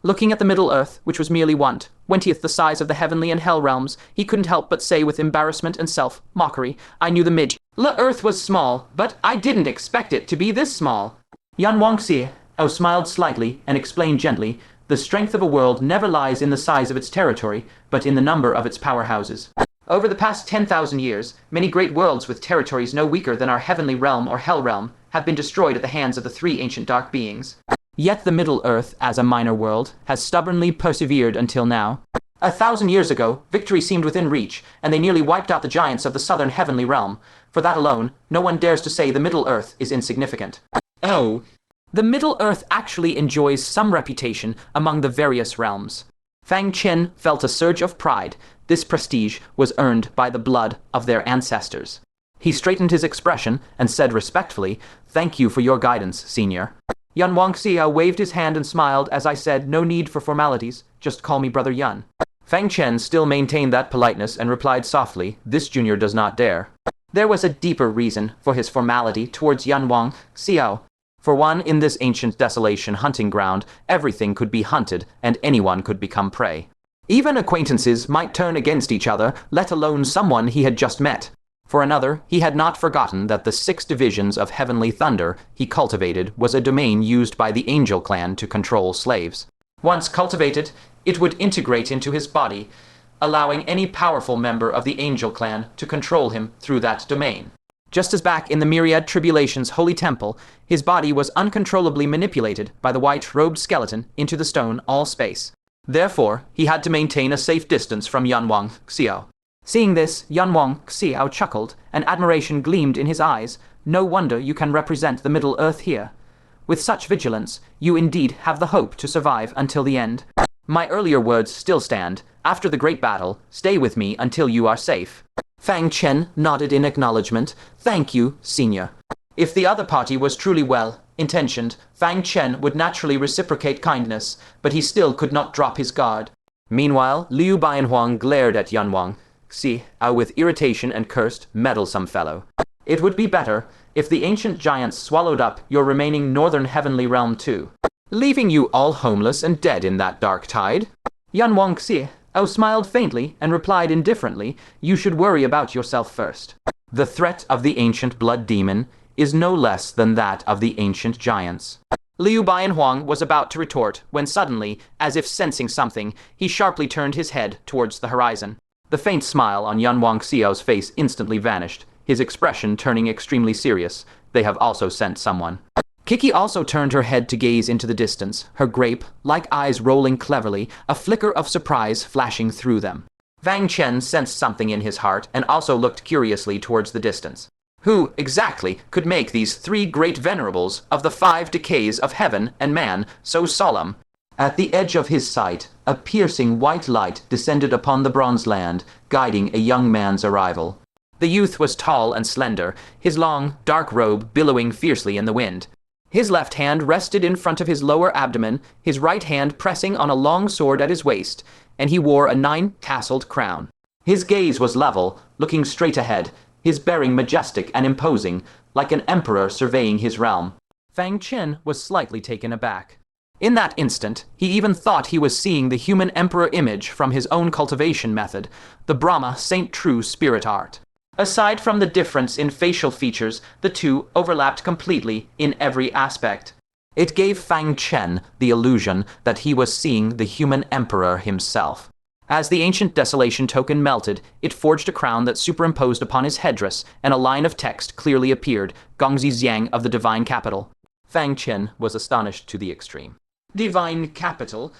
Looking at the Middle-earth, which was merely 1/20th the size of the heavenly and Hell realms, he couldn't help but say with embarrassment and self-mockery, "I knew the Middle-earth was small, but I didn't expect it to be this small." Yan Wangxi smiled slightly and explained gently, "The strength of a world never lies in the size of its territory, but in the number of its powerhouses. Over the past 10,000 years, many great worlds with territories no weaker than our heavenly realm or Hell realm have been destroyed at the hands of the 3 ancient dark beings. Yet the Middle-earth, as a minor world, has stubbornly persevered until now. 1,000 years ago, victory seemed within reach, and they nearly wiped out the giants of the southern heavenly realm. For that alone, no one dares to say the Middle-earth is insignificant." The Middle-earth actually enjoys some reputation among the various realms. Fang Chen felt a surge of pride. This prestige was earned by the blood of their ancestors. He straightened his expression and said respectfully, "Thank you for your guidance, senior." Yan Wangxia waved his hand and smiled as I said, "No need for formalities, just call me Brother Yan." Fang Chen still maintained that politeness and replied softly, "This junior does not dare." There was a deeper reason for his formality towards Yan Wangxia. For one, in this ancient desolation hunting ground, everything could be hunted and anyone could become prey. Even acquaintances might turn against each other, let alone someone he had just met. For another, he had not forgotten that the 6 divisions of heavenly thunder he cultivated was a domain used by the angel clan to control slaves. Once cultivated, it would integrate into his body, allowing any powerful member of the angel clan to control him through that domain. Just as back in the Myriad Tribulation's holy temple, his body was uncontrollably manipulated by the white-robed skeleton into the stone all space. Therefore, he had to maintain a safe distance from Yan Wangxiao. Seeing this, Yan Wangxiao chuckled, and admiration gleamed in his eyes. "No wonder you can represent the Middle-earth here. With such vigilance, you indeed have the hope to survive until the end. My earlier words still stand. After the great battle, stay with me until you are safe. Fang Chen nodded in acknowledgement. Thank you, Senior. If the other party was truly well-intentioned, Fang Chen would naturally reciprocate kindness, but he still could not drop his guard. Meanwhile, Liu Baianhuang glared at Yanwang Xi with irritation and cursed, meddlesome fellow. It would be better if the ancient giants swallowed up your remaining northern heavenly realm too, leaving you all homeless and dead in that dark tide. Yanwang Xi smiled faintly and replied indifferently, you should worry about yourself first. The threat of the ancient blood demon is no less than that of the ancient giants. Liu Baianhuang was about to retort when suddenly, as if sensing something, he sharply turned his head towards the horizon. The faint smile on Yanwang Xiao's face instantly vanished, his expression turning extremely serious. They have also sent someone. Kiki also turned her head to gaze into the distance, her grape-like eyes rolling cleverly, a flicker of surprise flashing through them. Fang Chen sensed something in his heart and also looked curiously towards the distance. Who, exactly, could make these three great venerables of the 5 decays of heaven and man so solemn? At the edge of his sight, a piercing white light descended upon the bronze land, guiding a young man's arrival. The youth was tall and slender, his long, dark robe billowing fiercely in the wind. His left hand rested in front of his lower abdomen, his right hand pressing on a long sword at his waist, and he wore a 9-tasseled crown. His gaze was level, looking straight ahead, his bearing majestic and imposing, like an emperor surveying his realm. Fang Chen was slightly taken aback. In that instant, he even thought he was seeing the human emperor image from his own cultivation method, the Brahma Saint True spirit art. Aside from the difference in facial features, the two overlapped completely in every aspect. It gave Fang Chen the illusion that he was seeing the human emperor himself. As the ancient desolation token melted, it forged a crown that superimposed upon his headdress, and a line of text clearly appeared, Gongzi Xiang of the Divine Capital. Fang Chen was astonished to the extreme. Divine Capital?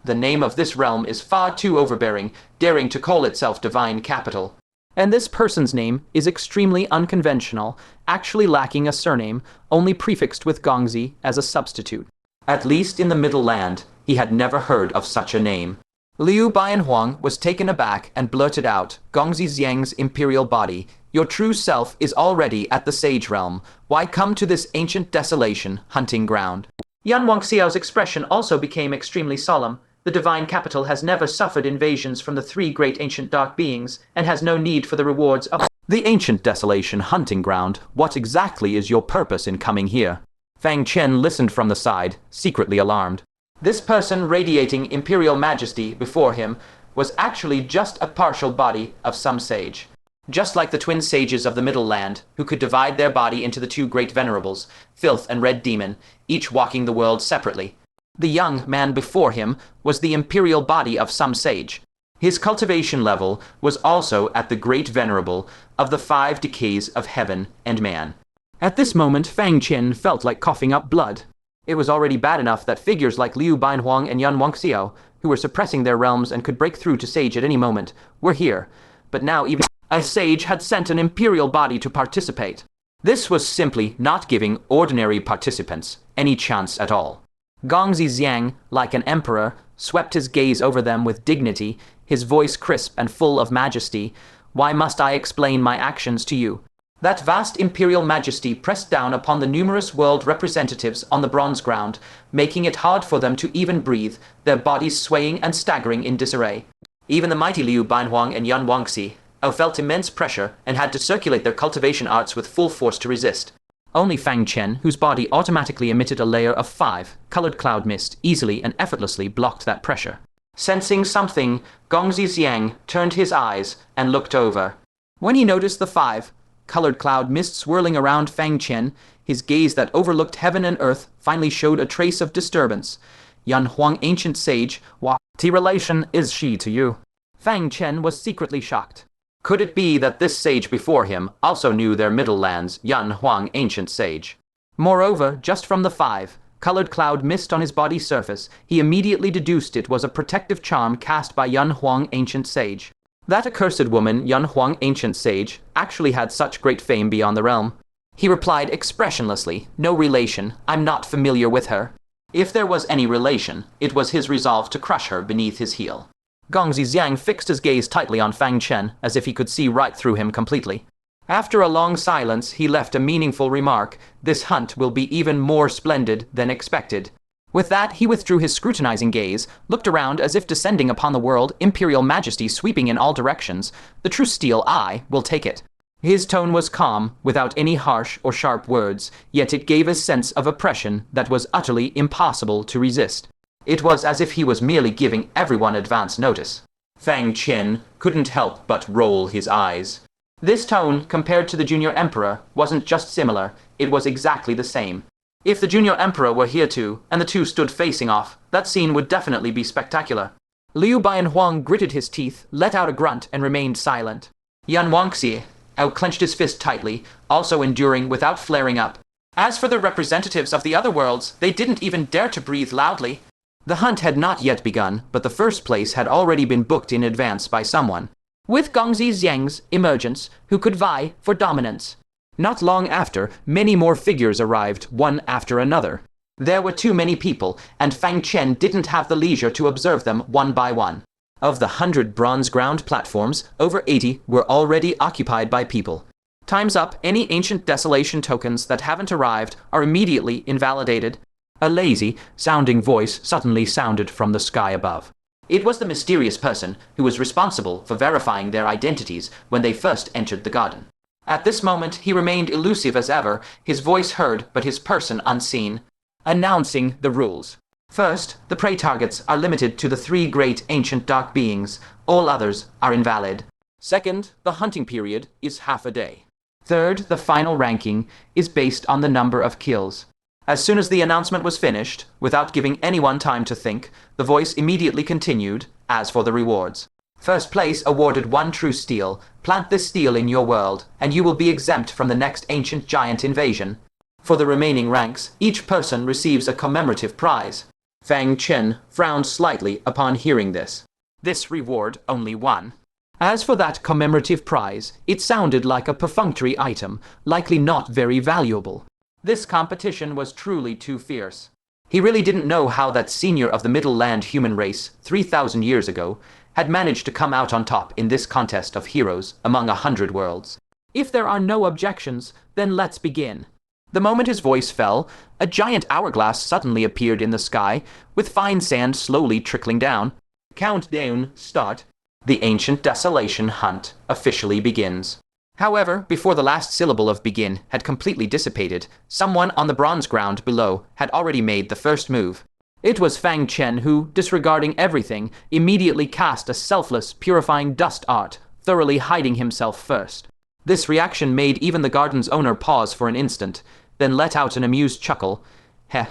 The name of this realm is far too overbearing, daring to call itself Divine Capital. And this person's name is extremely unconventional, actually lacking a surname, only prefixed with Gongzi as a substitute. At least in the Middle Land, he had never heard of such a name. Liu Baianhuang was taken aback and blurted out, Gongzi Xiang's imperial body, your true self is already at the Sage Realm. Why come to this ancient desolation, hunting ground? Yanwang Xiao's expression also became extremely solemn. The Divine Capital has never suffered invasions from the 3 great ancient dark beings, and has no need for the rewards of the ancient desolation hunting ground. What exactly is your purpose in coming here? Fang Chen listened from the side, secretly alarmed. This person radiating imperial majesty before him was actually just a partial body of some sage. Just like the twin sages of the Middle Land, who could divide their body into the 2 great venerables, Filth and Red Demon, each walking the world separately. The young man before him was the imperial body of some sage. His cultivation level was also at the great venerable of the 5 decays of heaven and man. At this moment, Fang Chen felt like coughing up blood. It was already bad enough that figures like Liu Baianhuang and Yanwang Xiao, who were suppressing their realms and could break through to sage at any moment, were here. But now even a sage had sent an imperial body to participate. This was simply not giving ordinary participants any chance at all. Gongzi Xiang, like an emperor, swept his gaze over them with dignity, his voice crisp and full of majesty. Why must I explain my actions to you? That vast imperial majesty pressed down upon the numerous world representatives on the bronze ground, making it hard for them to even breathe, their bodies swaying and staggering in disarray. Even the mighty Liu Baianhuang and Yanwang Xi felt immense pressure and had to circulate their cultivation arts with full force to resist. Only Fang Chen, whose body automatically emitted a layer of 5 colored cloud mist, easily and effortlessly blocked that pressure. Sensing something, Gongzi Xiang turned his eyes and looked over. When he noticed the 5 colored cloud mist swirling around Fang Chen, his gaze that overlooked heaven and earth finally showed a trace of disturbance. Yan Huang, ancient sage, what relation is she to you? Fang Chen was secretly shocked. Could it be that this sage before him also knew their Middle Lands, Yan Huang, ancient sage? Moreover, just from the 5 colored cloud mist on his body's surface, he immediately deduced it was a protective charm cast by Yan Huang, ancient sage. That accursed woman, Yan Huang, ancient sage, actually had such great fame beyond the realm. He replied expressionlessly, "No relation, I'm not familiar with her." If there was any relation, it was his resolve to crush her beneath his heel. Gongzi Xiang fixed his gaze tightly on Fang Chen, as if he could see right through him completely. After a long silence, he left a meaningful remark: "This hunt will be even more splendid than expected." With that, he withdrew his scrutinizing gaze, looked around as if descending upon the world, imperial majesty sweeping in all directions. "The true steel I will take it." His tone was calm, without any harsh or sharp words, yet it gave a sense of oppression that was utterly impossible to resist. It was as if he was merely giving everyone advance notice. Fang Chen couldn't help but roll his eyes. This tone, compared to the junior emperor, wasn't just similar, it was exactly the same. If the junior emperor were here too, and the two stood facing off, that scene would definitely be spectacular. Liu Bianhuang gritted his teeth, let out a grunt, and remained silent. Yan Wangxi outclenched his fist tightly, also enduring without flaring up. As for the representatives of the other worlds, they didn't even dare to breathe loudly. The hunt had not yet begun, but the first place had already been booked in advance by someone. With Gongzi Xiang's emergence, who could vie for dominance. Not long after, many more figures arrived, one after another. There were too many people, and Fang Chen didn't have the leisure to observe them one by one. Of the 100 bronze ground platforms, over 80 were already occupied by people. Time's up, any ancient desolation tokens that haven't arrived are immediately invalidated. A lazy, sounding voice suddenly sounded from the sky above. It was the mysterious person who was responsible for verifying their identities when they first entered the garden. At this moment, he remained elusive as ever, his voice heard but his person unseen. Announcing the rules. First, the prey targets are limited to the 3 great ancient dark beings. All others are invalid. Second, the hunting period is half a day. Third, the final ranking is based on the number of kills. As soon as the announcement was finished, without giving anyone time to think, the voice immediately continued, as for the rewards. First place awarded 1 true steel. Plant this steel in your world, and you will be exempt from the next ancient giant invasion. For the remaining ranks, each person receives a commemorative prize. Fang Chen frowned slightly upon hearing this. This reward only 1. As for that commemorative prize, it sounded like a perfunctory item, likely not very valuable. This competition was truly too fierce. He really didn't know how that senior of the Middle Land human race, 3,000 years ago, had managed to come out on top in this contest of heroes among 100 worlds. If there are no objections, then let's begin. The moment his voice fell, a giant hourglass suddenly appeared in the sky, with fine sand slowly trickling down. Countdown start. The ancient desolation hunt officially begins. However, before the last syllable of begin had completely dissipated, someone on the bronze ground below had already made the first move. It was Fang Chen who, disregarding everything, immediately cast a selfless, purifying dust art, thoroughly hiding himself first. This reaction made even the garden's owner pause for an instant, then let out an amused chuckle. Heh,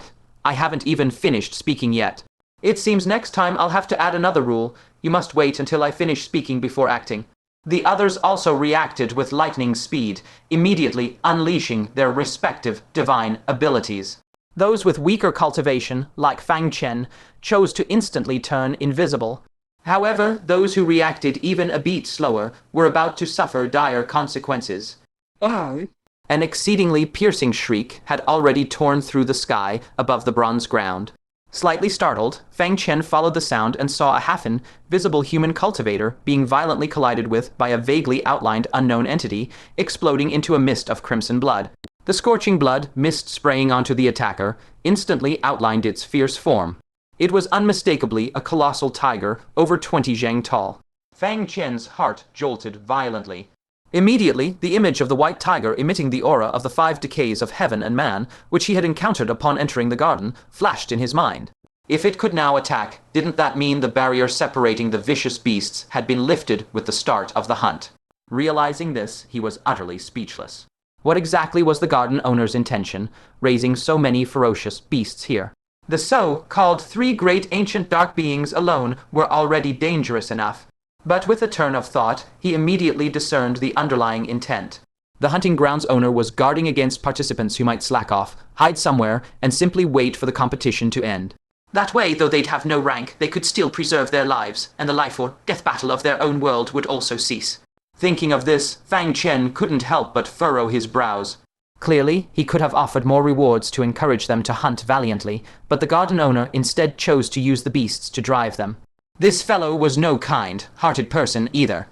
I haven't even finished speaking yet. It seems next time I'll have to add another rule. You must wait until I finish speaking before acting. The others also reacted with lightning speed, immediately unleashing their respective divine abilities. Those with weaker cultivation, like Fang Chen, chose to instantly turn invisible. However, those who reacted even a beat slower were about to suffer dire consequences. An exceedingly piercing shriek had already torn through the sky above the bronze ground. Slightly startled, Fang Chen followed the sound and saw a half-invisible human cultivator being violently collided with by a vaguely outlined unknown entity, exploding into a mist of crimson blood. The scorching blood, mist spraying onto the attacker, instantly outlined its fierce form. It was unmistakably a colossal tiger, over 20 zhang tall. Fang Chen's heart jolted violently. Immediately, the image of the white tiger emitting the aura of the 5 decays of heaven and man, which he had encountered upon entering the garden, flashed in his mind. If it could now attack, didn't that mean the barrier separating the vicious beasts had been lifted with the start of the hunt? Realizing this, he was utterly speechless. What exactly was the garden owner's intention, raising so many ferocious beasts here? The so-called 3 great ancient dark beings alone were already dangerous enough. But with a turn of thought, he immediately discerned the underlying intent. The hunting grounds owner was guarding against participants who might slack off, hide somewhere, and simply wait for the competition to end. That way, though they'd have no rank, they could still preserve their lives, and the life or death battle of their own world would also cease. Thinking of this, Fang Chen couldn't help but furrow his brows. Clearly, he could have offered more rewards to encourage them to hunt valiantly, but the garden owner instead chose to use the beasts to drive them. This fellow was no kind-hearted person either.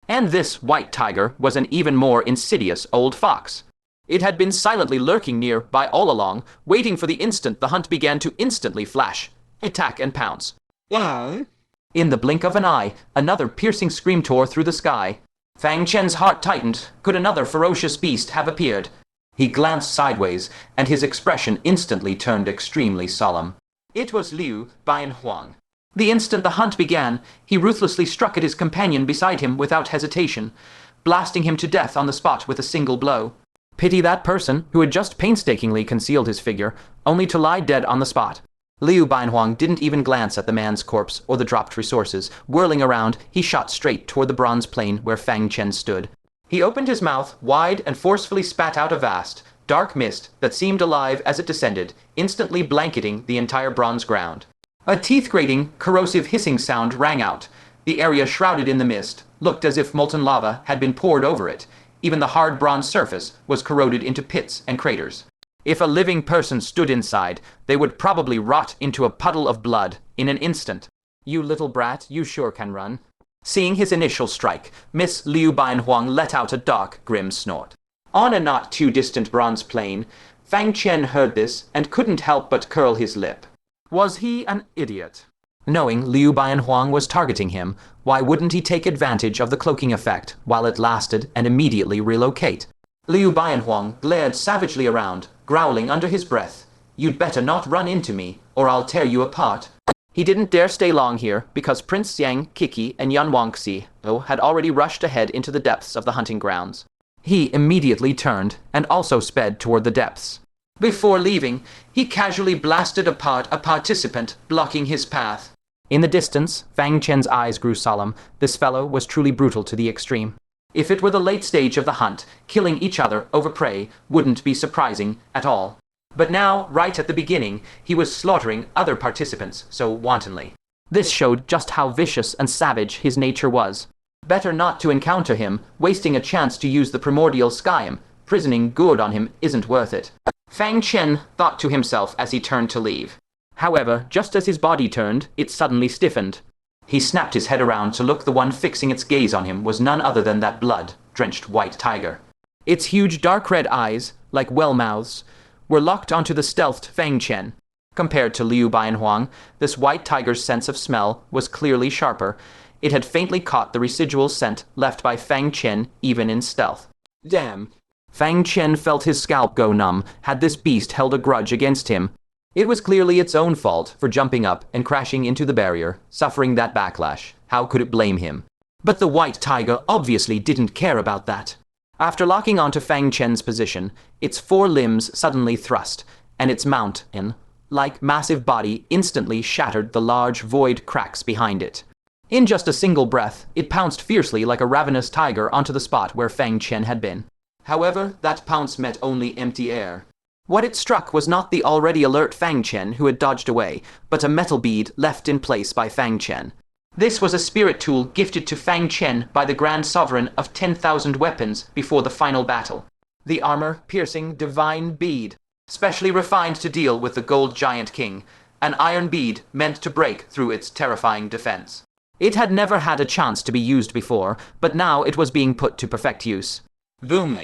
And this white tiger was an even more insidious old fox. It had been silently lurking nearby all along, waiting for the instant the hunt began to instantly flash, attack and pounce. Wow. In the blink of an eye, another piercing scream tore through the sky. Fang Chen's heart tightened. Could another ferocious beast have appeared? He glanced sideways, and his expression instantly turned extremely solemn. It was Liu Baihuang. The instant the hunt began, he ruthlessly struck at his companion beside him without hesitation, blasting him to death on the spot with a single blow. Pity that person who had just painstakingly concealed his figure, only to lie dead on the spot. Liu Baihuang didn't even glance at the man's corpse or the dropped resources. Whirling around, he shot straight toward the bronze plane where Fang Chen stood. He opened his mouth wide and forcefully spat out a vast, dark mist that seemed alive as it descended, instantly blanketing the entire bronze ground. A teeth-grating, corrosive hissing sound rang out. The area shrouded in the mist looked as if molten lava had been poured over it. Even the hard bronze surface was corroded into pits and craters. If a living person stood inside, they would probably rot into a puddle of blood in an instant. You little brat, you sure can run. Seeing his initial strike, Miss Liu Baihuang let out a dark, grim snort. On a not too distant bronze plane, Fang Chen heard this and couldn't help but curl his lip. Was he an idiot? Knowing Liu Baihuang was targeting him, why wouldn't he take advantage of the cloaking effect while it lasted and immediately relocate? Liu Baihuang glared savagely around, growling under his breath, "You'd better not run into me, or I'll tear you apart." He didn't dare stay long here because Prince Yang, Kiki, and Yan Wangxi had already rushed ahead into the depths of the hunting grounds. He immediately turned and also sped toward the depths. Before leaving, he casually blasted apart a participant blocking his path. In the distance, Fang Chen's eyes grew solemn. This fellow was truly brutal to the extreme. If it were the late stage of the hunt, killing each other over prey wouldn't be surprising at all. But now, right at the beginning, he was slaughtering other participants so wantonly. This showed just how vicious and savage his nature was. Better not to encounter him, wasting a chance to use the primordial skyam. Prisoning good on him isn't worth it. Fang Chen thought to himself as he turned to leave. However, just as his body turned, it suddenly stiffened. He snapped his head around to look. The one fixing its gaze on him was none other than that blood-drenched white tiger. Its huge dark red eyes, like well mouths, were locked onto the stealthed Fang Chen. Compared to Liu Baihuang, this white tiger's sense of smell was clearly sharper. It had faintly caught the residual scent left by Fang Chen even in stealth. Damn. Fang Chen felt his scalp go numb. Had this beast held a grudge against him? It was clearly its own fault for jumping up and crashing into the barrier, suffering that backlash. How could it blame him? But the white tiger obviously didn't care about that. After locking onto Fang Chen's position, its four limbs suddenly thrust, and its mountain-like massive body instantly shattered the large void cracks behind it. In just a single breath, it pounced fiercely like a ravenous tiger onto the spot where Fang Chen had been. However, that pounce met only empty air. What it struck was not the already alert Fang Chen who had dodged away, but a metal bead left in place by Fang Chen. This was a spirit tool gifted to Fang Chen by the Grand Sovereign of 10,000 weapons before the final battle. The armor-piercing divine bead, specially refined to deal with the gold giant king, an iron bead meant to break through its terrifying defense. It had never had a chance to be used before, but now it was being put to perfect use. Boom!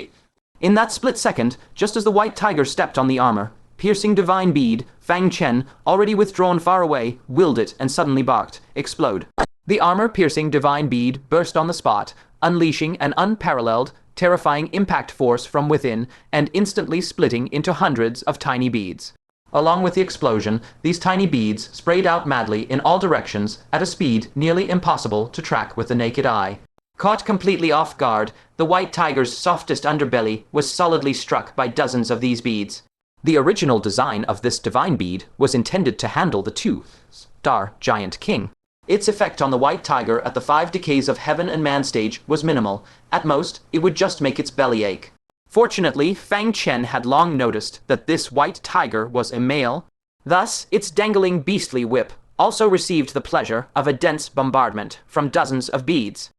In that split second, just as the white tiger stepped on the armor-piercing divine bead, Fang Chen, already withdrawn far away, willed it and suddenly barked, "Explode." The armor-piercing divine bead burst on the spot, unleashing an unparalleled, terrifying impact force from within and instantly splitting into hundreds of tiny beads. Along with the explosion, these tiny beads sprayed out madly in all directions at a speed nearly impossible to track with the naked eye. Caught completely off guard, the white tiger's softest underbelly was solidly struck by dozens of these beads. The original design of this divine bead was intended to handle the two-star giant king. Its effect on the white tiger at the 5 decays of heaven and man stage was minimal. At most, it would just make its belly ache. Fortunately, Fang Chen had long noticed that this white tiger was a male. Thus, its dangling beastly whip also received the pleasure of a dense bombardment from dozens of beads.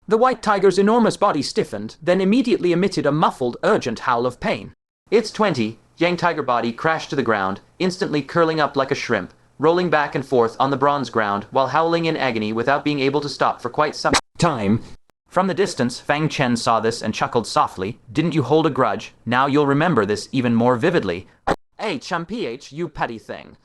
The white tiger's enormous body stiffened, then immediately emitted a muffled, urgent howl of pain. Its 20-yang tiger body crashed to the ground, instantly curling up like a shrimp, rolling back and forth on the bronze ground while howling in agony without being able to stop for quite some time. From the distance, Fang Chen saw this and chuckled softly. Didn't you hold a grudge? Now you'll remember this even more vividly. HMPH, you petty thing.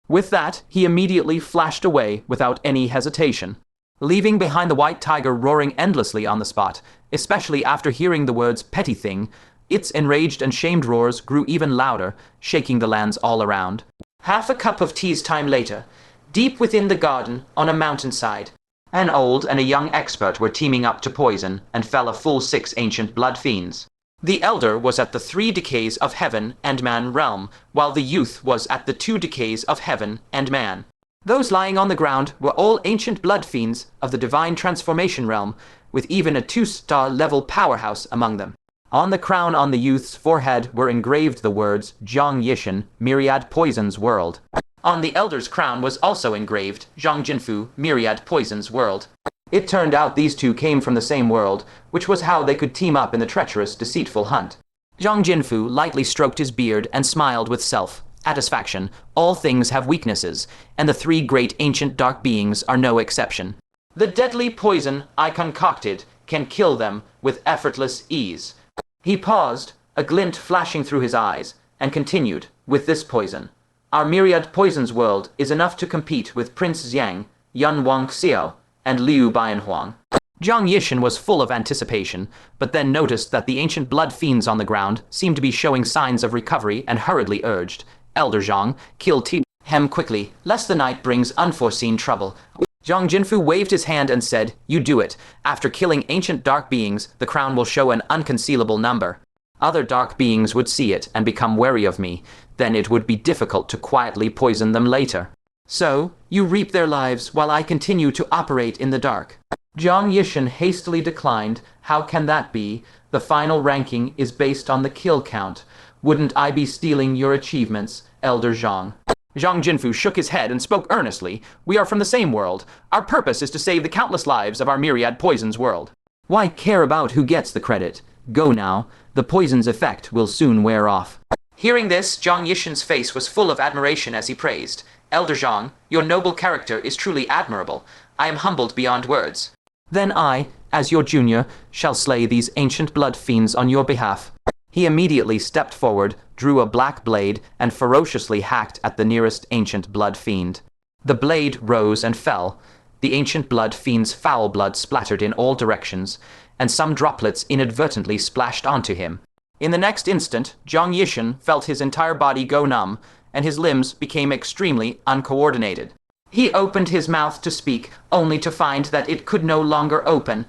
With that, he immediately flashed away without any hesitation, leaving behind the white tiger roaring endlessly on the spot, especially after hearing the words petty thing. Its enraged and shamed roars grew even louder, shaking the lands all around. Half a cup of tea's time later, deep within the garden on a mountainside, an old and a young expert were teaming up to poison and fell a full 6 ancient blood fiends. The elder was at the 3 decays of heaven and man realm, while the youth was at the 2 decays of heaven and man. Those lying on the ground were all ancient blood fiends of the divine transformation realm, with even a 2-star level powerhouse among them. On the crown on the youth's forehead were engraved the words Zhang Yishan, Myriad Poisons World. On the elder's crown was also engraved Zhang Jinfu, Myriad Poisons World. It turned out these two came from the same world, which was how they could team up in the treacherous, deceitful hunt. Zhang Jinfu lightly stroked his beard and smiled with self-satisfaction. All things have weaknesses, and the 3 great ancient dark beings are no exception. The deadly poison I concocted can kill them with effortless ease. He paused, a glint flashing through his eyes, and continued, with this poison, our Myriad Poisons World is enough to compete with Prince Xiang, Yun Wang Xiao, and Liu Bianhuang. Zhang Yishan was full of anticipation, but then noticed that the ancient blood fiends on the ground seemed to be showing signs of recovery and hurriedly urged, Elder Zhang, kill him quickly, lest the night brings unforeseen trouble. Zhang Jinfu waved his hand and said, you do it. After killing ancient dark beings, the crown will show an unconcealable number. Other dark beings would see it and become wary of me. Then it would be difficult to quietly poison them later. So, you reap their lives while I continue to operate in the dark. Zhang Yishan hastily declined. How can that be? The final ranking is based on the kill count. Wouldn't I be stealing your achievements, Elder Zhang? Zhang Jinfu shook his head and spoke earnestly. We are from the same world. Our purpose is to save the countless lives of our Myriad Poisons world. Why care about who gets the credit? Go now. The poison's effect will soon wear off. Hearing this, Zhang Yishan's face was full of admiration as he praised. Elder Zhang, your noble character is truly admirable. I am humbled beyond words. Then I, as your junior, shall slay these ancient blood fiends on your behalf. He immediately stepped forward, drew a black blade, and ferociously hacked at the nearest ancient blood fiend. The blade rose and fell. The ancient blood fiend's foul blood splattered in all directions, and some droplets inadvertently splashed onto him. In the next instant, Zhang Yishan felt his entire body go numb, and his limbs became extremely uncoordinated. He opened his mouth to speak, only to find that it could no longer open.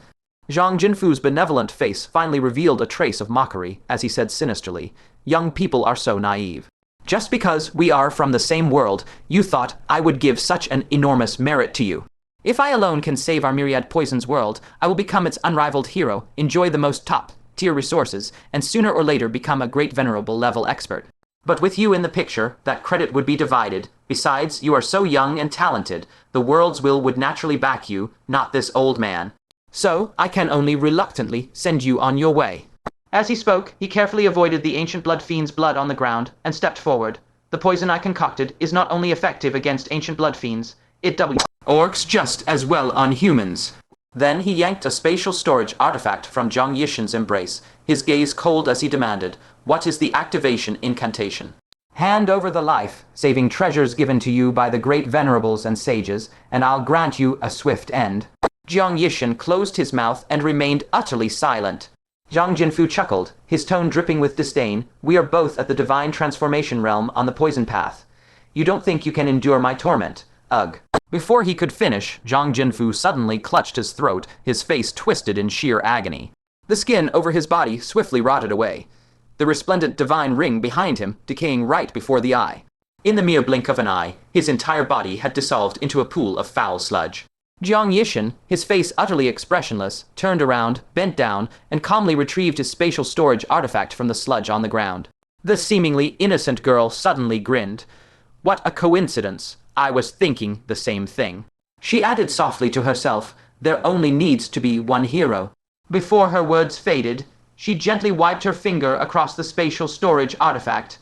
Zhang Jinfu's benevolent face finally revealed a trace of mockery as he said sinisterly, young people are so naive. Just because we are from the same world, you thought I would give such an enormous merit to you. If I alone can save our Myriad Poisons world, I will become its unrivaled hero, enjoy the most top-tier resources, and sooner or later become a great venerable level expert. But with you in the picture, that credit would be divided. Besides, you are so young and talented, the world's will would naturally back you, not this old man. So, I can only reluctantly send you on your way. As he spoke, he carefully avoided the ancient blood fiend's blood on the ground and stepped forward. The poison I concocted is not only effective against ancient blood fiends, it works just as well on humans. Then he yanked a spatial storage artifact from Zhang Yishan's embrace, his gaze cold as he demanded, what is the activation incantation? Hand over the life, saving treasures given to you by the great venerables and sages, and I'll grant you a swift end. Zhang Yishan closed his mouth and remained utterly silent. Zhang Jinfu chuckled, his tone dripping with disdain. We are both at the divine transformation realm on the poison path. You don't think you can endure my torment? Ugh. Before he could finish, Zhang Jinfu suddenly clutched his throat, his face twisted in sheer agony. The skin over his body swiftly rotted away, the resplendent divine ring behind him decaying right before the eye. In the mere blink of an eye, his entire body had dissolved into a pool of foul sludge. Zhang Yishan, his face utterly expressionless, turned around, bent down, and calmly retrieved his spatial storage artifact from the sludge on the ground. The seemingly innocent girl suddenly grinned. What a coincidence! I was thinking the same thing. She added softly to herself, There only needs to be one hero. Before her words faded, she gently wiped her finger across the spatial storage artifact,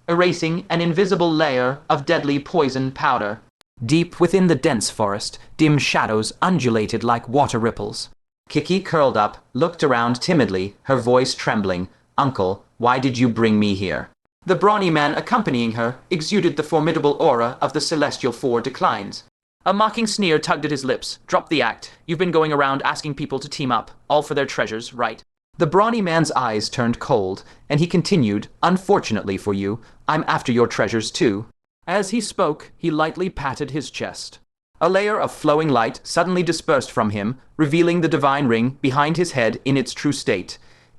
erasing an invisible layer of deadly poison powder. Deep within the dense forest, dim shadows undulated like water ripples. Kiki curled up, looked around timidly, her voice trembling. "Uncle, why did you bring me here?" The brawny man accompanying her exuded the formidable aura of the Celestial Four Declines. A mocking sneer tugged at his lips. "Drop the act. You've been going around asking people to team up, all for their treasures, right?" The brawny man's eyes turned cold, and he continued, "Unfortunately for you, I'm after your treasures too." As he spoke, he lightly patted his chest. A layer of flowing light suddenly dispersed from him, revealing the divine ring behind his head in its true state.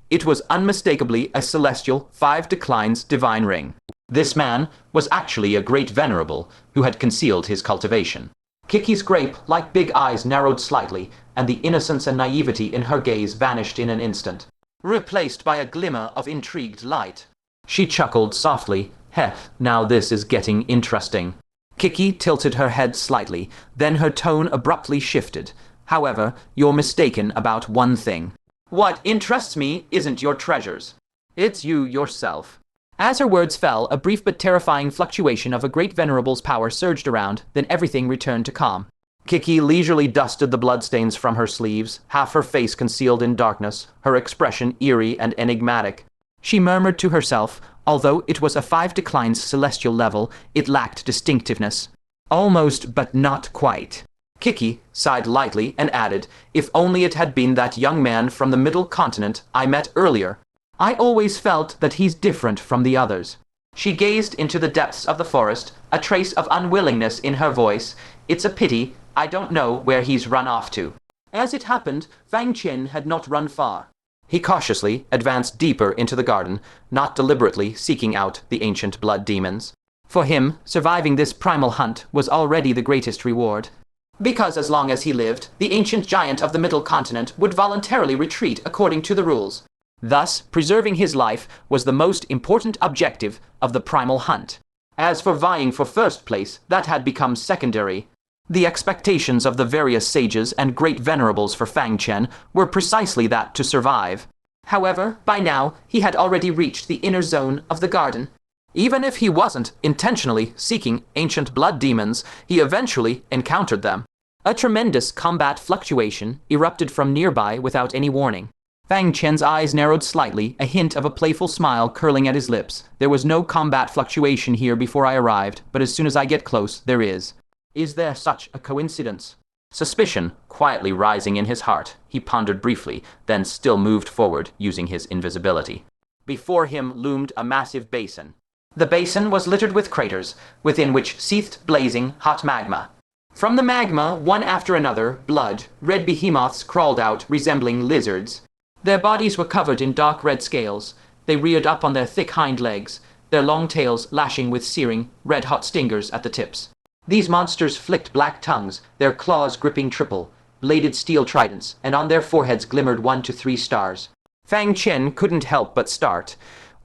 It was unmistakably a celestial 5 declines divine ring. This man was actually a great venerable who had concealed his cultivation. Kiki's grape-like big eyes narrowed slightly, and the innocence and naivety in her gaze vanished in an instant, replaced by a glimmer of intrigued light. She chuckled softly. "Heh, now this is getting interesting." Kiki tilted her head slightly, then her tone abruptly shifted. "However, you're mistaken about one thing. What interests me isn't your treasures. It's you yourself." As her words fell, a brief but terrifying fluctuation of a great venerable's power surged around, then everything returned to calm. Kiki leisurely dusted the bloodstains from her sleeves, half her face concealed in darkness, her expression eerie and enigmatic. She murmured to herself, although it was a 5 declines celestial level, it lacked distinctiveness. Almost, but not quite. Kiki sighed lightly and added, "If only it had been that young man from the middle continent I met earlier. I always felt that he's different from the others." She gazed into the depths of the forest, a trace of unwillingness in her voice. "It's a pity. I don't know where he's run off to." As it happened, Fang Chen had not run far. He cautiously advanced deeper into the garden, not deliberately seeking out the ancient blood demons. For him, surviving this primal hunt was already the greatest reward. Because as long as he lived, the ancient giant of the middle continent would voluntarily retreat according to the rules. Thus, preserving his life was the most important objective of the primal hunt. As for vying for first place, that had become secondary. The expectations of the various sages and great venerables for Fang Chen were precisely that to survive. However, by now, he had already reached the inner zone of the garden. Even if he wasn't intentionally seeking ancient blood demons, he eventually encountered them. A tremendous combat fluctuation erupted from nearby without any warning. Fang Chen's eyes narrowed slightly, a hint of a playful smile curling at his lips. "There was no combat fluctuation here before I arrived, but as soon as I get close, there is." Is there such a coincidence? Suspicion quietly rising in his heart, he pondered briefly, then still moved forward using his invisibility. Before him loomed a massive basin. The basin was littered with craters, within which seethed blazing hot magma. From the magma, one after another, blood, red behemoths crawled out, resembling lizards. Their bodies were covered in dark red scales. They reared up on their thick hind legs, their long tails lashing with searing, red-hot stingers at the tips. These monsters flicked black tongues, their claws gripping triple, bladed steel tridents, and on their foreheads glimmered 1 to 3 stars. Fang Chen couldn't help but start.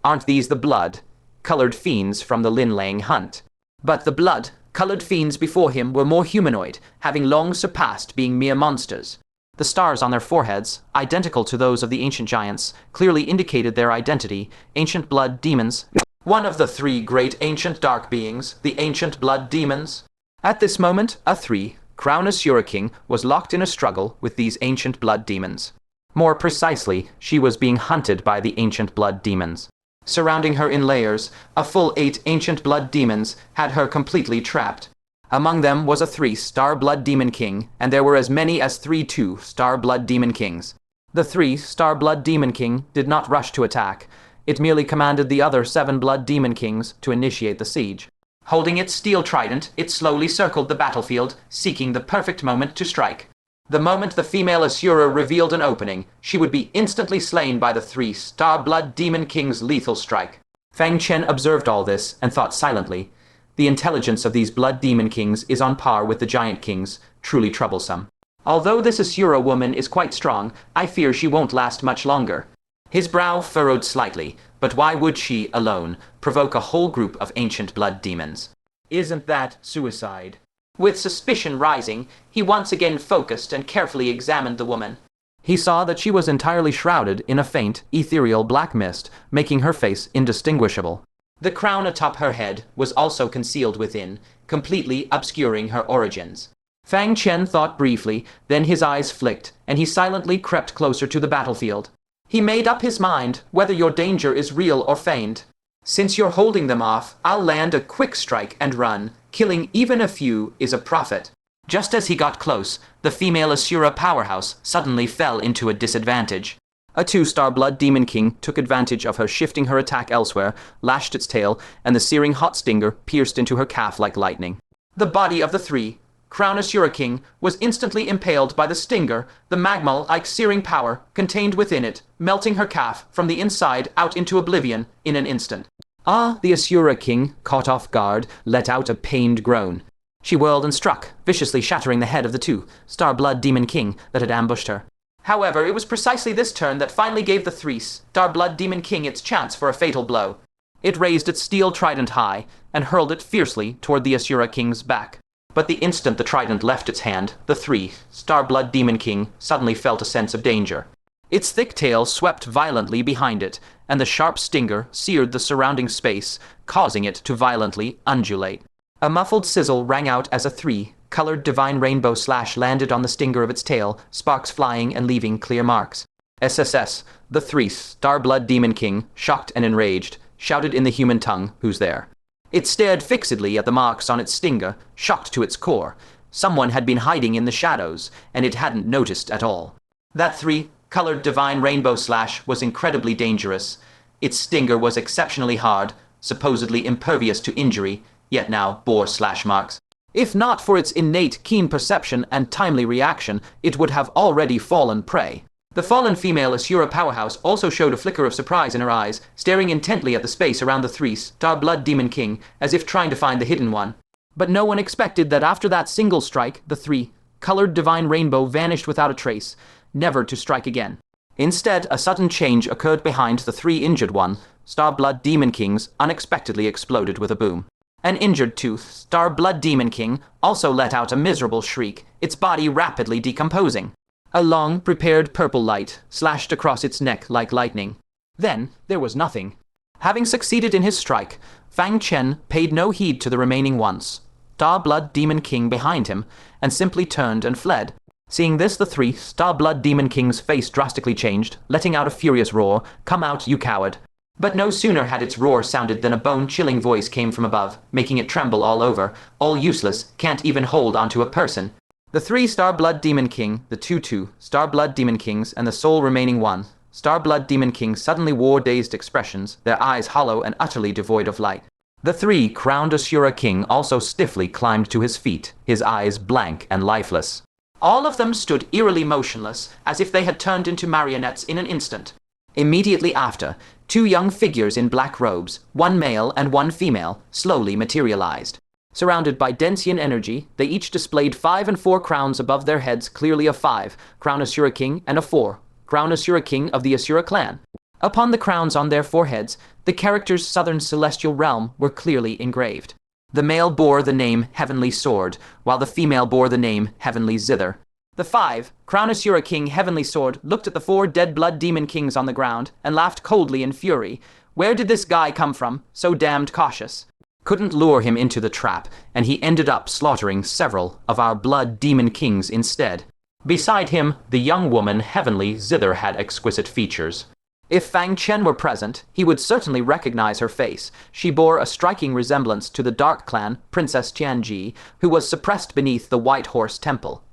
Aren't these the blood-colored fiends from the Lin-Lang hunt? But the blood-colored fiends before him were more humanoid, having long surpassed being mere monsters. The stars on their foreheads, identical to those of the ancient giants, clearly indicated their identity, ancient blood demons. One of the 3 great ancient dark beings, the ancient blood demons. At this moment, a 3, Crown Asura King, was locked in a struggle with these ancient blood demons. More precisely, she was being hunted by the ancient blood demons. Surrounding her in layers, a full 8 ancient blood demons had her completely trapped. Among them was a 3-star blood demon king, and there were as many as 3 2-star blood demon kings. The 3-star blood demon king did not rush to attack. It merely commanded the other 7 blood demon kings to initiate the siege. Holding its steel trident, it slowly circled the battlefield, seeking the perfect moment to strike. The moment the female Asura revealed an opening, she would be instantly slain by the 3-star blood demon king's lethal strike. Fang Chen observed all this and thought silently. The intelligence of these blood demon kings is on par with the giant kings, truly troublesome. Although this Asura woman is quite strong, I fear she won't last much longer. His brow furrowed slightly, but why would she, alone, provoke a whole group of ancient blood demons? Isn't that suicide? With suspicion rising, he once again focused and carefully examined the woman. He saw that she was entirely shrouded in a faint, ethereal black mist, making her face indistinguishable. The crown atop her head was also concealed within, completely obscuring her origins. Fang Chen thought briefly, then his eyes flicked, and he silently crept closer to the battlefield. He made up his mind whether your danger is real or feigned. Since you're holding them off, I'll land a quick strike and run. Killing even a few is a profit. Just as he got close, the female Asura powerhouse suddenly fell into a disadvantage. A 2-star Blood Demon King took advantage of her, shifting her attack elsewhere, lashed its tail, and the searing hot stinger pierced into her calf like lightning. The body of the 3, Crown Asura King, was instantly impaled by the stinger, the magma-like searing power contained within it, melting her calf from the inside out into oblivion in an instant. The Asura King, caught off guard, let out a pained groan. She whirled and struck, viciously shattering the head of the 2-star Blood Demon King that had ambushed her. However, it was precisely this turn that finally gave the 3-star Blood Demon King its chance for a fatal blow. It raised its steel trident high and hurled it fiercely toward the Asura King's back. But the instant the trident left its hand, the 3-star Blood Demon King suddenly felt a sense of danger. Its thick tail swept violently behind it, and the sharp stinger seared the surrounding space, causing it to violently undulate. A muffled sizzle rang out as a 3-colored divine rainbow slash landed on the stinger of its tail, sparks flying and leaving clear marks. SSS, the 3-star Blood Demon King, shocked and enraged, shouted in the human tongue, "Who's there?" It stared fixedly at the marks on its stinger, shocked to its core. Someone had been hiding in the shadows, and it hadn't noticed at all. That 3-colored divine rainbow slash was incredibly dangerous. Its stinger was exceptionally hard, supposedly impervious to injury, yet now bore slash marks. If not for its innate keen perception and timely reaction, it would have already fallen prey. The fallen female Asura powerhouse also showed a flicker of surprise in her eyes, staring intently at the space around the 3-star Blood Demon King, as if trying to find the hidden one. But no one expected that after that single strike, the 3-colored divine rainbow vanished without a trace, never to strike again. Instead, a sudden change occurred behind the 3 injured 1-star Blood Demon Kings unexpectedly exploded with a boom. An injured 2-star Blood Demon King also let out a miserable shriek, its body rapidly decomposing. A long, prepared purple light slashed across its neck like lightning. Then there was nothing. Having succeeded in his strike, Fang Chen paid no heed to the remaining 1-star Blood Demon King behind him, and simply turned and fled. Seeing this, the 3-star Blood Demon King's face drastically changed, letting out a furious roar, "Come out, you coward!" But no sooner had its roar sounded than a bone-chilling voice came from above, making it tremble all over. "All useless, can't even hold onto a person." The 3-star Blood Demon King, the 2-star Blood Demon Kings, and the sole remaining 1-star Blood Demon King suddenly wore dazed expressions, their eyes hollow and utterly devoid of light. The 3-crowned Asura King also stiffly climbed to his feet, his eyes blank and lifeless. All of them stood eerily motionless, as if they had turned into marionettes in an instant. Immediately after, 2 young figures in black robes, 1 male and 1 female, slowly materialized. Surrounded by Densian energy, they each displayed 5 and 4 crowns above their heads, clearly a 5-crown Asura King and a 4-crown Asura King of the Asura clan. Upon the crowns on their foreheads, the characters Southern Celestial Realm were clearly engraved. The male bore the name Heavenly Sword, while the female bore the name Heavenly Zither. The 5-crown Asura King Heavenly Sword looked at the 4 dead Blood Demon Kings on the ground and laughed coldly in fury. Where did this guy come from, so damned cautious? Couldn't lure him into the trap, and he ended up slaughtering several of our Blood Demon Kings instead. Beside him, the young woman Heavenly Zither had exquisite features. If Fang Chen were present, he would certainly recognize her face. She bore a striking resemblance to the Dark Clan Princess Tianji, who was suppressed beneath the White Horse Temple.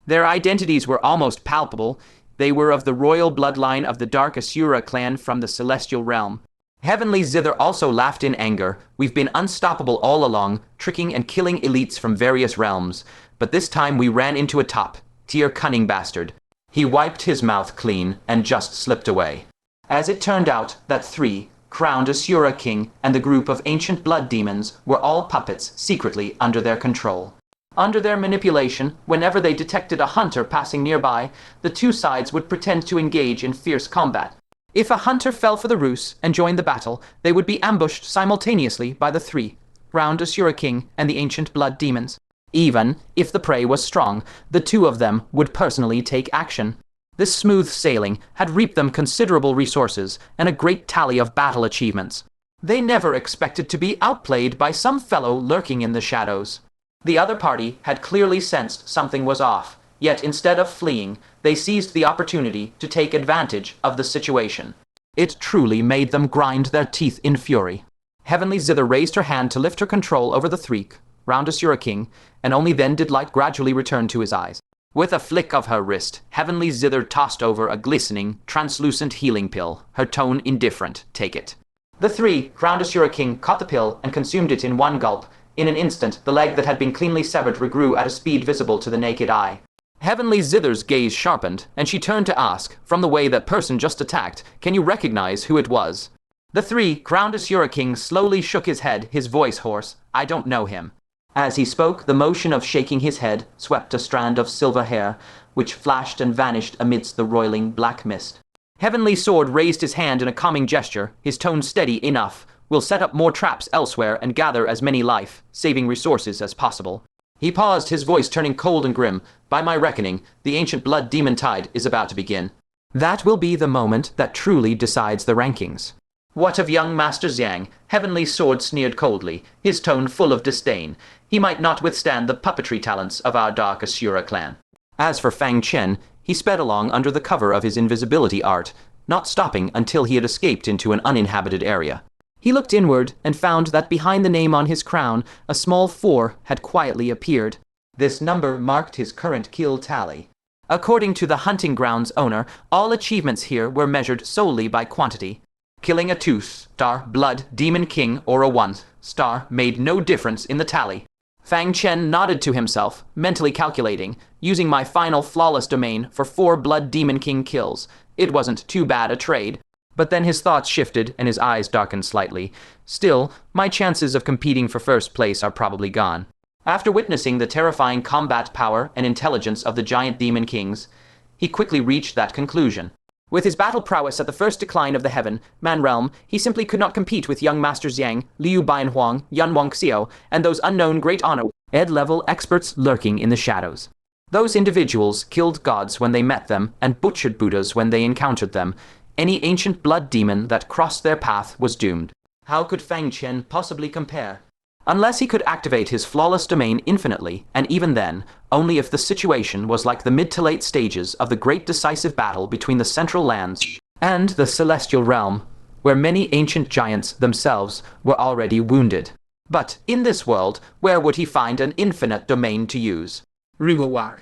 Their identities were almost palpable. They were of the royal bloodline of the Dark Asura clan from the Celestial Realm. Heavenly Zither also laughed in anger. "We've been unstoppable all along, tricking and killing elites from various realms. But this time we ran into a top-tier cunning bastard." He wiped his mouth clean and just slipped away. As it turned out, that 3-crowned Asura King and the group of ancient blood demons were all puppets secretly under their control. Under their manipulation, whenever they detected a hunter passing nearby, the 2 sides would pretend to engage in fierce combat. If a hunter fell for the ruse and joined the battle, they would be ambushed simultaneously by the 3-crowned Asura King and the ancient blood demons. Even if the prey was strong, the two of them would personally take action. This smooth sailing had reaped them considerable resources and a great tally of battle achievements. They never expected to be outplayed by some fellow lurking in the shadows. The other party had clearly sensed something was off, yet instead of fleeing, they seized the opportunity to take advantage of the situation. It truly made them grind their teeth in fury. Heavenly Zither raised her hand to lift her control over the Threek, round Asura King, and only then did light gradually return to his eyes. With a flick of her wrist, Heavenly Zither tossed over a glistening, translucent healing pill, her tone indifferent. Take it. The three, round Asura King, caught the pill and consumed it in one gulp. In an instant, the leg that had been cleanly severed regrew at a speed visible to the naked eye. Heavenly Zither's gaze sharpened, and she turned to ask, from the way that person just attacked, can you recognize who it was? The three, crowned Asura King, slowly shook his head, his voice hoarse. I don't know him. As he spoke, the motion of shaking his head swept a strand of silver hair, which flashed and vanished amidst the roiling black mist. Heavenly Sword raised his hand in a calming gesture, his tone steady enough. We'll set up more traps elsewhere and gather as many life-saving resources as possible. He paused, his voice turning cold and grim. By my reckoning, the ancient blood demon tide is about to begin. That will be the moment that truly decides the rankings. What of young Master Xiang? Heavenly Sword sneered coldly, his tone full of disdain. He might not withstand the puppetry talents of our dark Asura clan. As for Fang Chen, he sped along under the cover of his invisibility art, not stopping until he had escaped into an uninhabited area. He looked inward and found that behind the name on his crown, a small 4 had quietly appeared. This number marked his current kill tally. According to the hunting grounds owner, all achievements here were measured solely by quantity. Killing a 2-star blood demon king or a 1-star made no difference in the tally. Fang Chen nodded to himself, mentally calculating, using my final flawless domain for 4 blood demon king kills. It wasn't too bad a trade. But then his thoughts shifted and his eyes darkened slightly. Still, my chances of competing for first place are probably gone. After witnessing the terrifying combat power and intelligence of the giant demon kings, he quickly reached that conclusion. With his battle prowess at the first decline of the man realm, he simply could not compete with young Master Xiang, Liu Baianhuang, Yan Wangxiu, and those unknown great honor ed-level experts lurking in the shadows. Those individuals killed gods when they met them and butchered Buddhas when they encountered them. Any ancient blood demon that crossed their path was doomed. How could Fang Chen possibly compare? Unless he could activate his flawless domain infinitely, and even then, only if the situation was like the mid to late stages of the great decisive battle between the Central Lands and the Celestial Realm, where many ancient giants themselves were already wounded. But in this world, where would he find an infinite domain to use? Ruwar.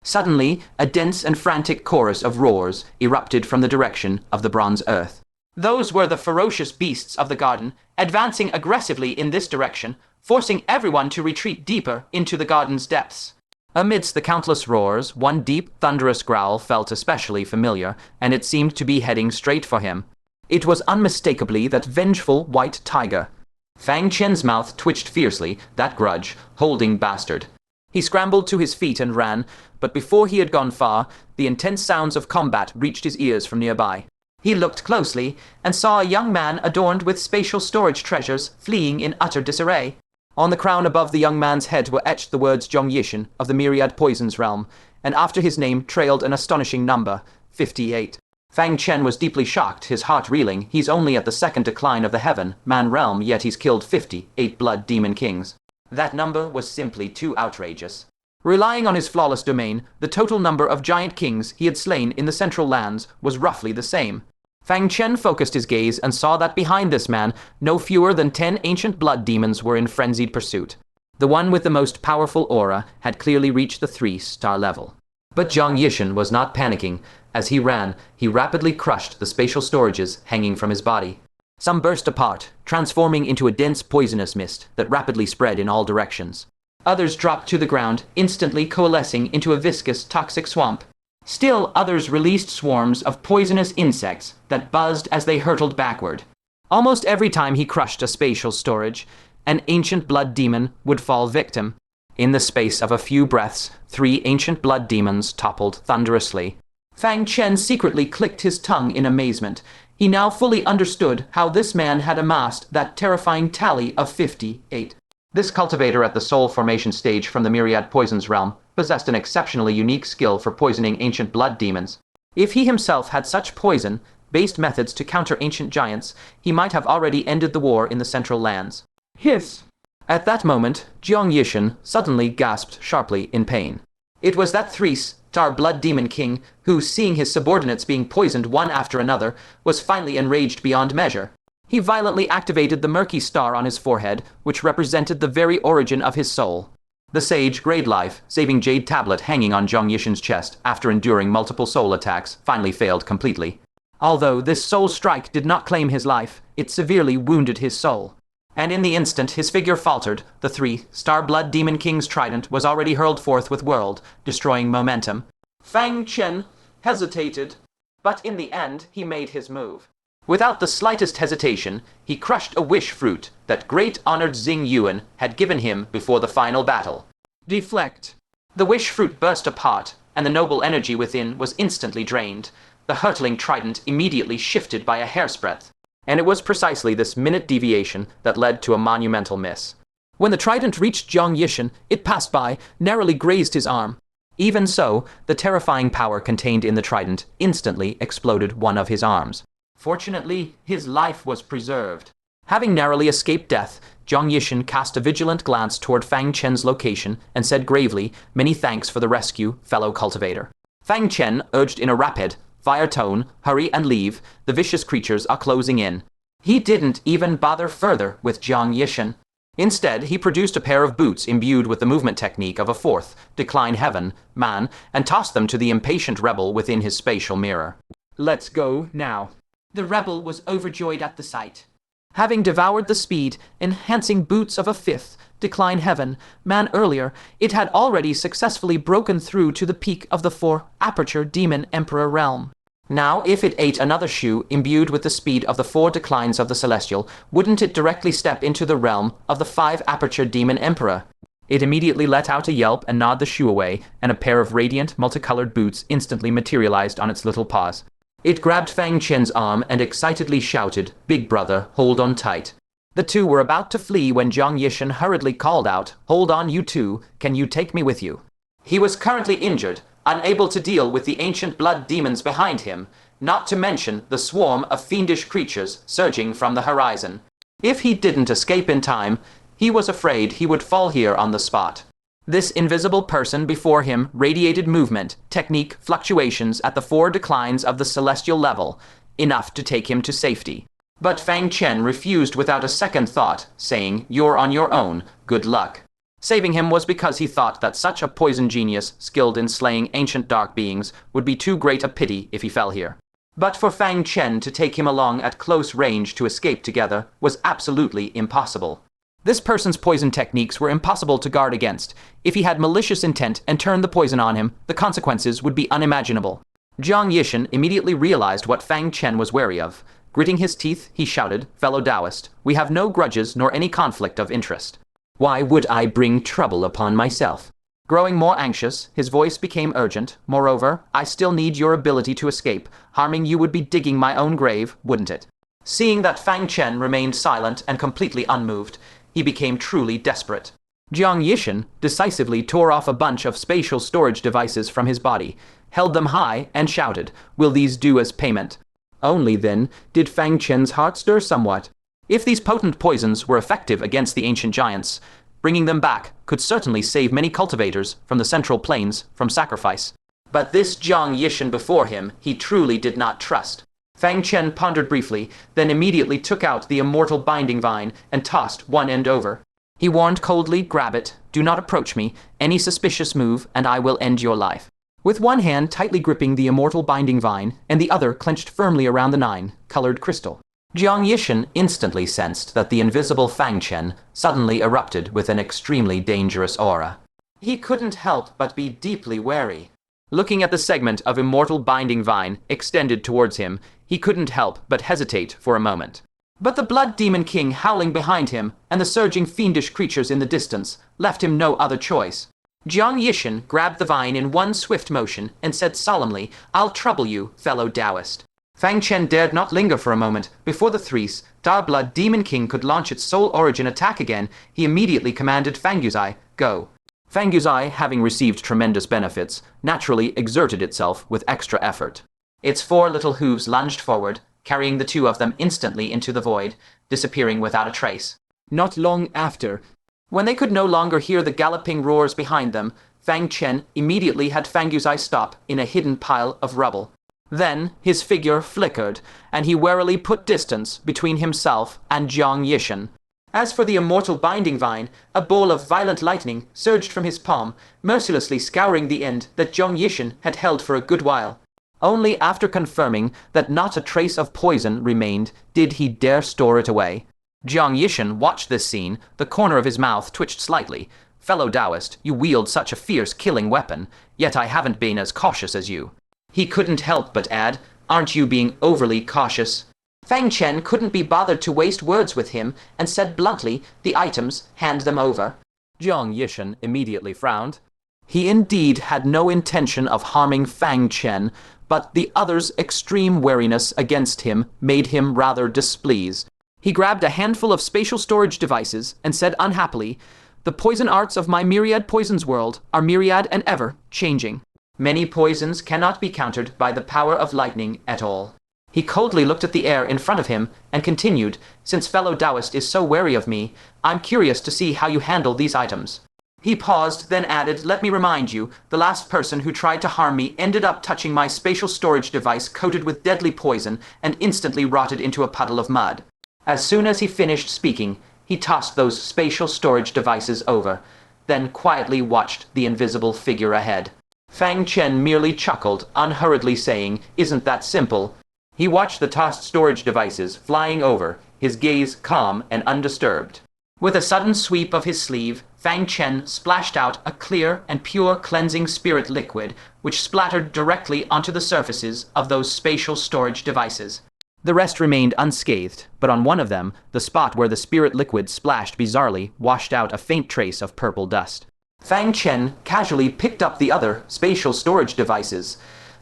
Suddenly, a dense and frantic chorus of roars erupted from the direction of the bronze earth. Those were the ferocious beasts of the garden, advancing aggressively in this direction, forcing everyone to retreat deeper into the garden's depths. Amidst the countless roars, one deep, thunderous growl felt especially familiar, and it seemed to be heading straight for him. It was unmistakably that vengeful white tiger. Fang Chen's mouth twitched fiercely, that grudge, holding bastard. He scrambled to his feet and ran, but before he had gone far, the intense sounds of combat reached his ears from nearby. He looked closely and saw a young man adorned with spatial storage treasures fleeing in utter disarray. On the crown above the young man's head were etched the words Zhong Yishin of the Myriad Poisons realm, and after his name trailed an astonishing number, 58. Fang Chen was deeply shocked, his heart reeling. He's only at the second decline of the man realm, yet he's killed 58 blood demon kings. That number was simply too outrageous. Relying on his flawless domain, the total number of giant kings he had slain in the Central Lands was roughly the same. Fang Chen focused his gaze and saw that behind this man, no fewer than 10 ancient blood demons were in frenzied pursuit. The one with the most powerful aura had clearly reached the 3-star level. But Zhong Yishin was not panicking. As he ran, he rapidly crushed the spatial storages hanging from his body. Some burst apart, transforming into a dense poisonous mist that rapidly spread in all directions. Others dropped to the ground, instantly coalescing into a viscous, toxic swamp. Still others released swarms of poisonous insects that buzzed as they hurtled backward. Almost every time he crushed a spatial storage, an ancient blood demon would fall victim. In the space of a few breaths, 3 ancient blood demons toppled thunderously. Fang Chen secretly clicked his tongue in amazement. He now fully understood how this man had amassed that terrifying tally of 58. This cultivator at the soul formation stage from the myriad poisons realm possessed an exceptionally unique skill for poisoning ancient blood demons. If he himself had such poison-based methods to counter ancient giants, he might have already ended the war in the Central Lands. Hiss. At that moment, Jiang Yishan suddenly gasped sharply in pain. It was that three-star blood demon king who, seeing his subordinates being poisoned one after another, was finally enraged beyond measure. He violently activated the murky star on his forehead, which represented the very origin of his soul. The sage Grade Life, saving jade tablet hanging on Jiang Yishan's chest after enduring multiple soul attacks, finally failed completely. Although this soul strike did not claim his life, it severely wounded his soul. And in the instant his figure faltered, the three-star blood demon king's trident was already hurled forth with world-destroying momentum. Fang Chen hesitated, but in the end he made his move. Without the slightest hesitation, he crushed a wish fruit that great honored Xing Yuan had given him before the final battle. Deflect. The wish fruit burst apart, and the noble energy within was instantly drained. The hurtling trident immediately shifted by a hair's breadth. And it was precisely this minute deviation that led to a monumental miss. When the trident reached Jiang Yishan, it passed by, narrowly grazed his arm. Even so, the terrifying power contained in the trident instantly exploded one of his arms. Fortunately, his life was preserved. Having narrowly escaped death, Jiang Yishan cast a vigilant glance toward Fang Chen's location and said gravely, "Many thanks for the rescue, fellow cultivator." Fang Chen urged in a rapid, fire tone, "Hurry and leave, the vicious creatures are closing in." He didn't even bother further with Jiang Yishan. Instead, he produced a pair of boots imbued with the movement technique of a fourth, Decline Heaven, man, and tossed them to the impatient rebel within his spatial mirror. "Let's go now." The rebel was overjoyed at the sight. Having devoured the speed-enhancing boots of a fifth, Decline Heaven, man earlier, it had already successfully broken through to the peak of the four-aperture Demon Emperor realm. Now, if it ate another shoe imbued with the speed of the four declines of the Celestial, wouldn't it directly step into the realm of the five-aperture Demon Emperor? It immediately let out a yelp and gnawed the shoe away, and a pair of radiant, multicolored boots instantly materialized on its little paws. It grabbed Fang Chen's arm and excitedly shouted, "Big brother, hold on tight." The two were about to flee when Jiang Yishan hurriedly called out, "Hold on, you two, can you take me with you?" He was currently injured, unable to deal with the ancient blood demons behind him, not to mention the swarm of fiendish creatures surging from the horizon. If he didn't escape in time, he was afraid he would fall here on the spot. This invisible person before him radiated movement, technique, fluctuations at the four declines of the celestial level, enough to take him to safety. But Fang Chen refused without a second thought, saying, "You're on your own, good luck." Saving him was because he thought that such a poison genius, skilled in slaying ancient dark beings, would be too great a pity if he fell here. But for Fang Chen to take him along at close range to escape together was absolutely impossible. This person's poison techniques were impossible to guard against. If he had malicious intent and turned the poison on him, the consequences would be unimaginable. Jiang Yishan immediately realized what Fang Chen was wary of. Gritting his teeth, he shouted, "Fellow Taoist, we have no grudges nor any conflict of interest. Why would I bring trouble upon myself?" Growing more anxious, his voice became urgent. "Moreover, I still need your ability to escape. Harming you would be digging my own grave, wouldn't it?" Seeing that Fang Chen remained silent and completely unmoved, he became truly desperate. Jiang Yishan decisively tore off a bunch of spatial storage devices from his body, held them high, and shouted, "Will these do as payment?" Only then did Fang Chen's heart stir somewhat. If these potent poisons were effective against the ancient giants, bringing them back could certainly save many cultivators from the central plains from sacrifice. But this Jiang Yishan before him he truly did not trust. Fang Chen pondered briefly, then immediately took out the immortal binding vine and tossed one end over. He warned coldly, "Grab it, do not approach me, any suspicious move, and I will end your life." With one hand tightly gripping the immortal binding vine, and the other clenched firmly around the nine-colored crystal, Jiang Yishan instantly sensed that the invisible Fang Chen suddenly erupted with an extremely dangerous aura. He couldn't help but be deeply wary. Looking at the segment of immortal binding vine extended towards him, he couldn't help but hesitate for a moment. But the Blood Demon King howling behind him and the surging fiendish creatures in the distance left him no other choice. Jiang Yishan grabbed the vine in one swift motion and said solemnly, "I'll trouble you, fellow Taoist." Fang Chen dared not linger for a moment. Before the Threes, Darblood Demon King could launch its Soul Origin attack again, he immediately commanded Fang Yuzai, go. Fang Yuzai, having received tremendous benefits, naturally exerted itself with extra effort. Its 4 little hooves lunged forward, carrying the 2 of them instantly into the void, disappearing without a trace. Not long after, when they could no longer hear the galloping roars behind them, Fang Chen immediately had Fang Yuzai stop in a hidden pile of rubble. Then his figure flickered, and he warily put distance between himself and Jiang Yishan. As for the immortal binding vine, a ball of violent lightning surged from his palm, mercilessly scouring the end that Jiang Yishan had held for a good while. Only after confirming that not a trace of poison remained did he dare store it away. Jiang Yishan watched this scene, the corner of his mouth twitched slightly. Fellow Taoist, you wield such a fierce killing weapon, yet I haven't been as cautious as you. He couldn't help but add, aren't you being overly cautious? Fang Chen couldn't be bothered to waste words with him and said bluntly, the items, hand them over. Jiang Yishan immediately frowned. He indeed had no intention of harming Fang Chen, but the other's extreme wariness against him made him rather displeased. He grabbed a handful of spatial storage devices and said unhappily, the poison arts of my myriad poisons world are myriad and ever changing. Many poisons cannot be countered by the power of lightning at all. He coldly looked at the air in front of him and continued, since fellow Taoist is so wary of me, I'm curious to see how you handle these items. He paused, then added, let me remind you, the last person who tried to harm me ended up touching my spatial storage device coated with deadly poison and instantly rotted into a puddle of mud. As soon as he finished speaking, he tossed those spatial storage devices over, then quietly watched the invisible figure ahead. Fang Chen merely chuckled, unhurriedly saying, isn't that simple? He watched the tossed storage devices flying over, his gaze calm and undisturbed. With a sudden sweep of his sleeve, Fang Chen splashed out a clear and pure cleansing spirit liquid, which splattered directly onto the surfaces of those spatial storage devices. The rest remained unscathed, but on one of them, the spot where the spirit liquid splashed bizarrely washed out a faint trace of purple dust. Fang Chen casually picked up the other spatial storage devices,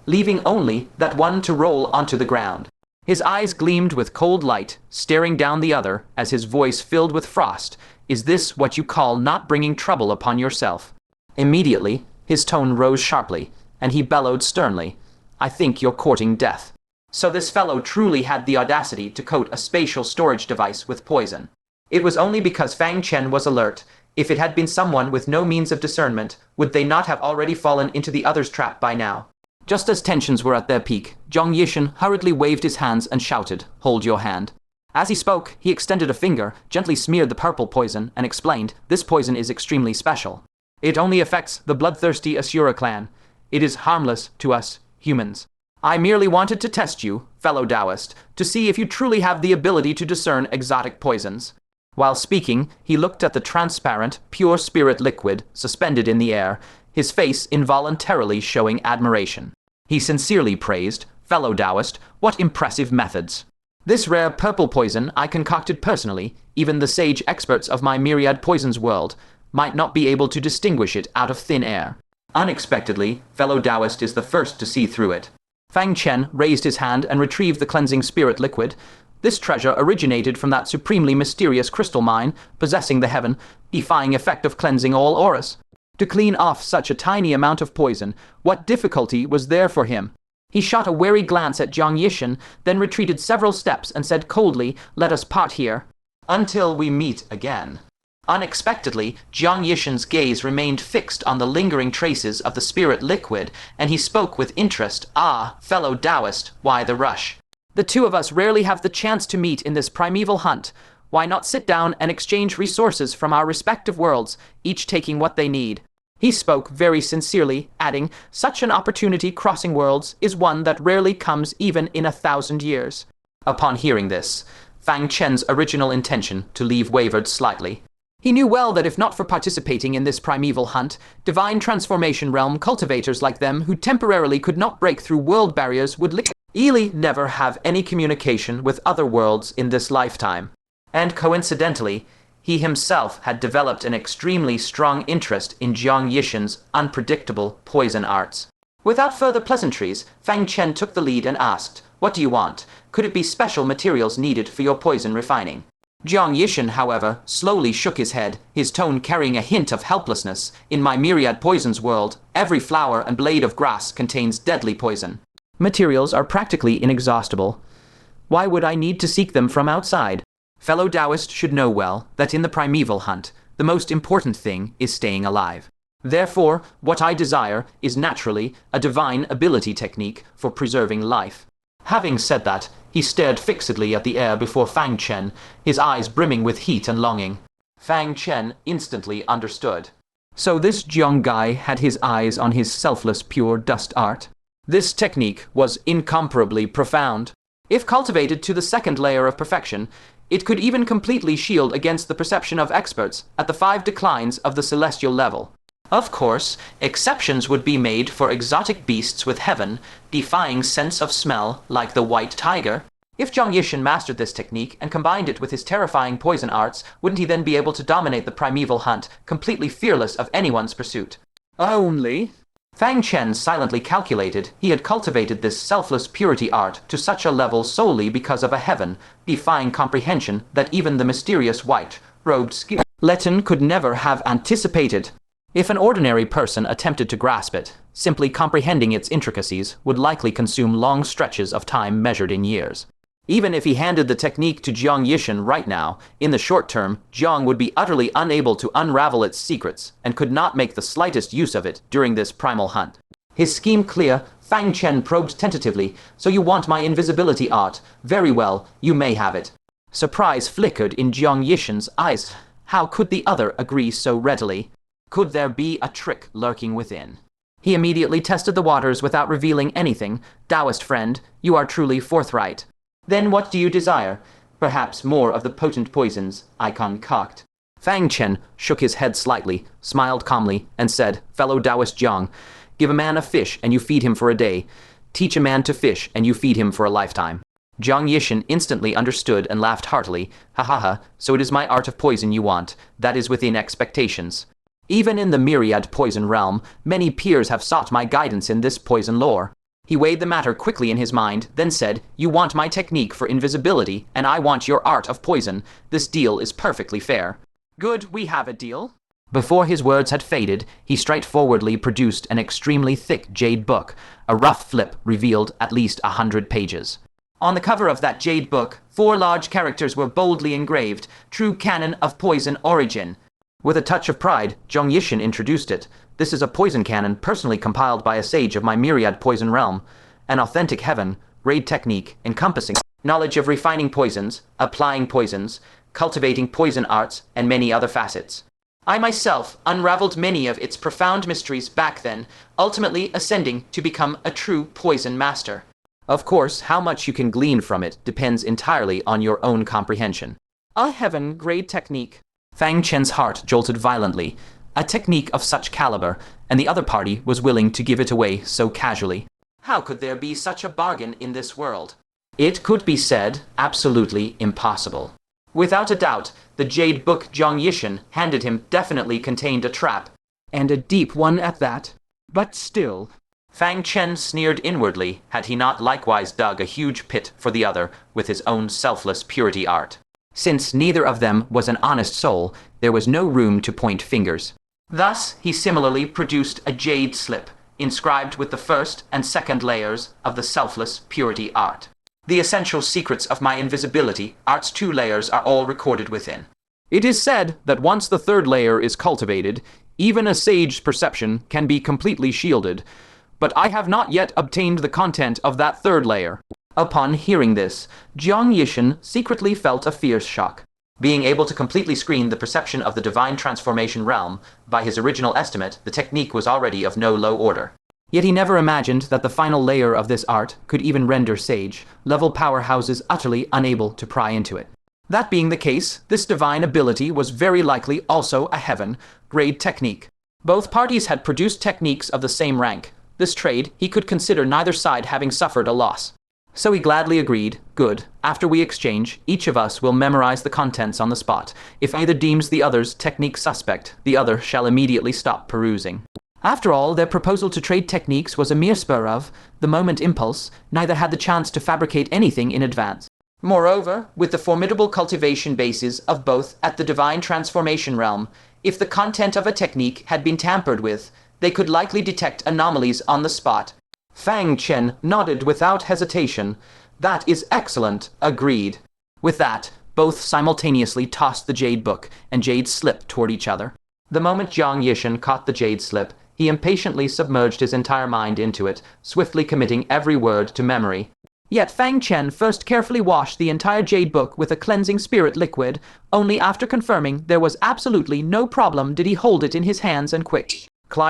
leaving only that one to roll onto the ground. His eyes gleamed with cold light, staring down the other as his voice filled with frost. Is this what you call not bringing trouble upon yourself? Immediately, his tone rose sharply, and he bellowed sternly, I think you're courting death. So this fellow truly had the audacity to coat a spatial storage device with poison. It was only because Fang Chen was alert. If it had been someone with no means of discernment, would they not have already fallen into the other's trap by now? Just as tensions were at their peak, Jiang Yishan hurriedly waved his hands and shouted, hold your hand. As he spoke, he extended a finger, gently smeared the purple poison, and explained, this poison is extremely special. It only affects the bloodthirsty Asura clan. It is harmless to us, humans. I merely wanted to test you, fellow Taoist, to see if you truly have the ability to discern exotic poisons. While speaking, he looked at the transparent, pure spirit liquid suspended in the air, his face involuntarily showing admiration. He sincerely praised, fellow Taoist, what impressive methods. This rare purple poison I concocted personally, even the sage experts of my myriad poisons world might not be able to distinguish it out of thin air. Unexpectedly, fellow Taoist is the first to see through it. Fang Chen raised his hand and retrieved the cleansing spirit liquid. This treasure originated from that supremely mysterious crystal mine, possessing the heaven-defying effect of cleansing all auras. To clean off such a tiny amount of poison, what difficulty was there for him? He shot a wary glance at Jiang Yishan, then retreated several steps and said coldly, let us part here. Until we meet again. Unexpectedly, Jiang Yishan's gaze remained fixed on the lingering traces of the spirit liquid, and he spoke with interest, ah, fellow Taoist, why the rush? The two of us rarely have the chance to meet in this primeval hunt. Why not sit down and exchange resources from our respective worlds, each taking what they need? He spoke very sincerely, adding, such an opportunity crossing worlds is one that rarely comes even in 1,000 years. Upon hearing this, Fang Chen's original intention to leave wavered slightly. He knew well that if not for participating in this primeval hunt, divine transformation realm cultivators like them who temporarily could not break through world barriers would never have any communication with other worlds in this lifetime. And coincidentally, he himself had developed an extremely strong interest in Jiang Yishan's unpredictable poison arts. Without further pleasantries, Fang Chen took the lead and asked, "What do you want? Could it be special materials needed for your poison refining?" Jiang Yishan, however, slowly shook his head, his tone carrying a hint of helplessness. "In my myriad poisons world, every flower and blade of grass contains deadly poison. Materials are practically inexhaustible. Why would I need to seek them from outside? Fellow Taoist should know well that in the primeval hunt, the most important thing is staying alive. Therefore, what I desire is naturally a divine ability technique for preserving life." Having said that, he stared fixedly at the air before Fang Chen, his eyes brimming with heat and longing. Fang Chen instantly understood. So this Jiang guy had his eyes on his selfless pure dust art. This technique was incomparably profound. If cultivated to the second layer of perfection, it could even completely shield against the perception of experts at the 5 declines of the celestial level. Of course, exceptions would be made for exotic beasts with heaven-defying sense of smell like the white tiger. If Jiang Yishan mastered this technique and combined it with his terrifying poison arts, wouldn't he then be able to dominate the primeval hunt, completely fearless of anyone's pursuit? Only Fang Chen silently calculated he had cultivated this selfless purity art to such a level solely because of a heaven-defying comprehension that even the mysterious white-robed skeleton could never have anticipated. If an ordinary person attempted to grasp it, simply comprehending its intricacies would likely consume long stretches of time measured in years. Even if he handed the technique to Jiang Yishan right now, in the short term, Jiang would be utterly unable to unravel its secrets and could not make the slightest use of it during this primal hunt. His scheme clear, Fang Chen probed tentatively. "So you want my invisibility art? Very well, you may have it." Surprise flickered in Jiang Yishan's eyes. How could the other agree so readily? Could there be a trick lurking within? He immediately tested the waters without revealing anything. "Taoist friend, you are truly forthright. Then what do you desire? Perhaps more of the potent poisons I concoct." Fang Chen shook his head slightly, smiled calmly, and said, "Fellow Taoist Jiang, give a man a fish and you feed him for a day. Teach a man to fish and you feed him for a lifetime." Jiang Yishan instantly understood and laughed heartily. "Ha ha ha, so it is my art of poison you want. That is within expectations. Even in the myriad poison realm, many peers have sought my guidance in this poison lore." He weighed the matter quickly in his mind, then said, "You want my technique for invisibility, and I want your art of poison. This deal is perfectly fair." "Good, we have a deal." Before his words had faded, he straightforwardly produced an extremely thick jade book. A rough flip revealed at least 100 pages. On the cover of that jade book, 4 large characters were boldly engraved, "True Canon of Poison Origin." With a touch of pride, Jiang Yishan introduced it. "This is a poison canon personally compiled by a sage of my myriad poison realm. An authentic heaven-grade technique encompassing knowledge of refining poisons, applying poisons, cultivating poison arts, and many other facets. I myself unraveled many of its profound mysteries back then, ultimately ascending to become a true poison master. Of course, how much you can glean from it depends entirely on your own comprehension." "A heaven-grade technique." Fang Chen's heart jolted violently. A technique of such caliber, and the other party was willing to give it away so casually. How could there be such a bargain in this world? It could be said absolutely impossible. Without a doubt, the jade book Jiang Yishan handed him definitely contained a trap, and a deep one at that. But still, Fang Chen sneered inwardly had he not likewise dug a huge pit for the other with his own selfless purity art. Since neither of them was an honest soul, there was no room to point fingers. Thus, he similarly produced a jade slip, inscribed with the first and second layers of the selfless purity art. The essential secrets of my invisibility art's 2 layers are all recorded within. It is said that once the 3rd layer is cultivated, even a sage's perception can be completely shielded, but I have not yet obtained the content of that 3rd layer. Upon hearing this, Jiang Yishan secretly felt a fierce shock. Being able to completely screen the perception of the divine transformation realm, by his original estimate, the technique was already of no low order. Yet he never imagined that the final layer of this art could even render sage-level powerhouses utterly unable to pry into it. That being the case, this divine ability was very likely also a heaven-grade technique. Both parties had produced techniques of the same rank. This trade he could consider neither side having suffered a loss. So he gladly agreed. "Good. After we exchange, each of us will memorize the contents on the spot. If either deems the other's technique suspect, the other shall immediately stop perusing." After all, their proposal to trade techniques was a mere spur of the moment impulse. Neither had the chance to fabricate anything in advance. Moreover, with the formidable cultivation bases of both at the divine transformation realm, if the content of a technique had been tampered with, they could likely detect anomalies on the spot. Fang Chen nodded without hesitation. That is excellent, agreed. With that, both simultaneously tossed the jade book and jade slip toward each other. The moment Jiang Yishan caught the jade slip, he impatiently submerged his entire mind into it, swiftly committing every word to memory. Yet Fang Chen first carefully washed the entire jade book with a cleansing spirit liquid. Only after confirming there was absolutely no problem did he hold it in his hands and quickly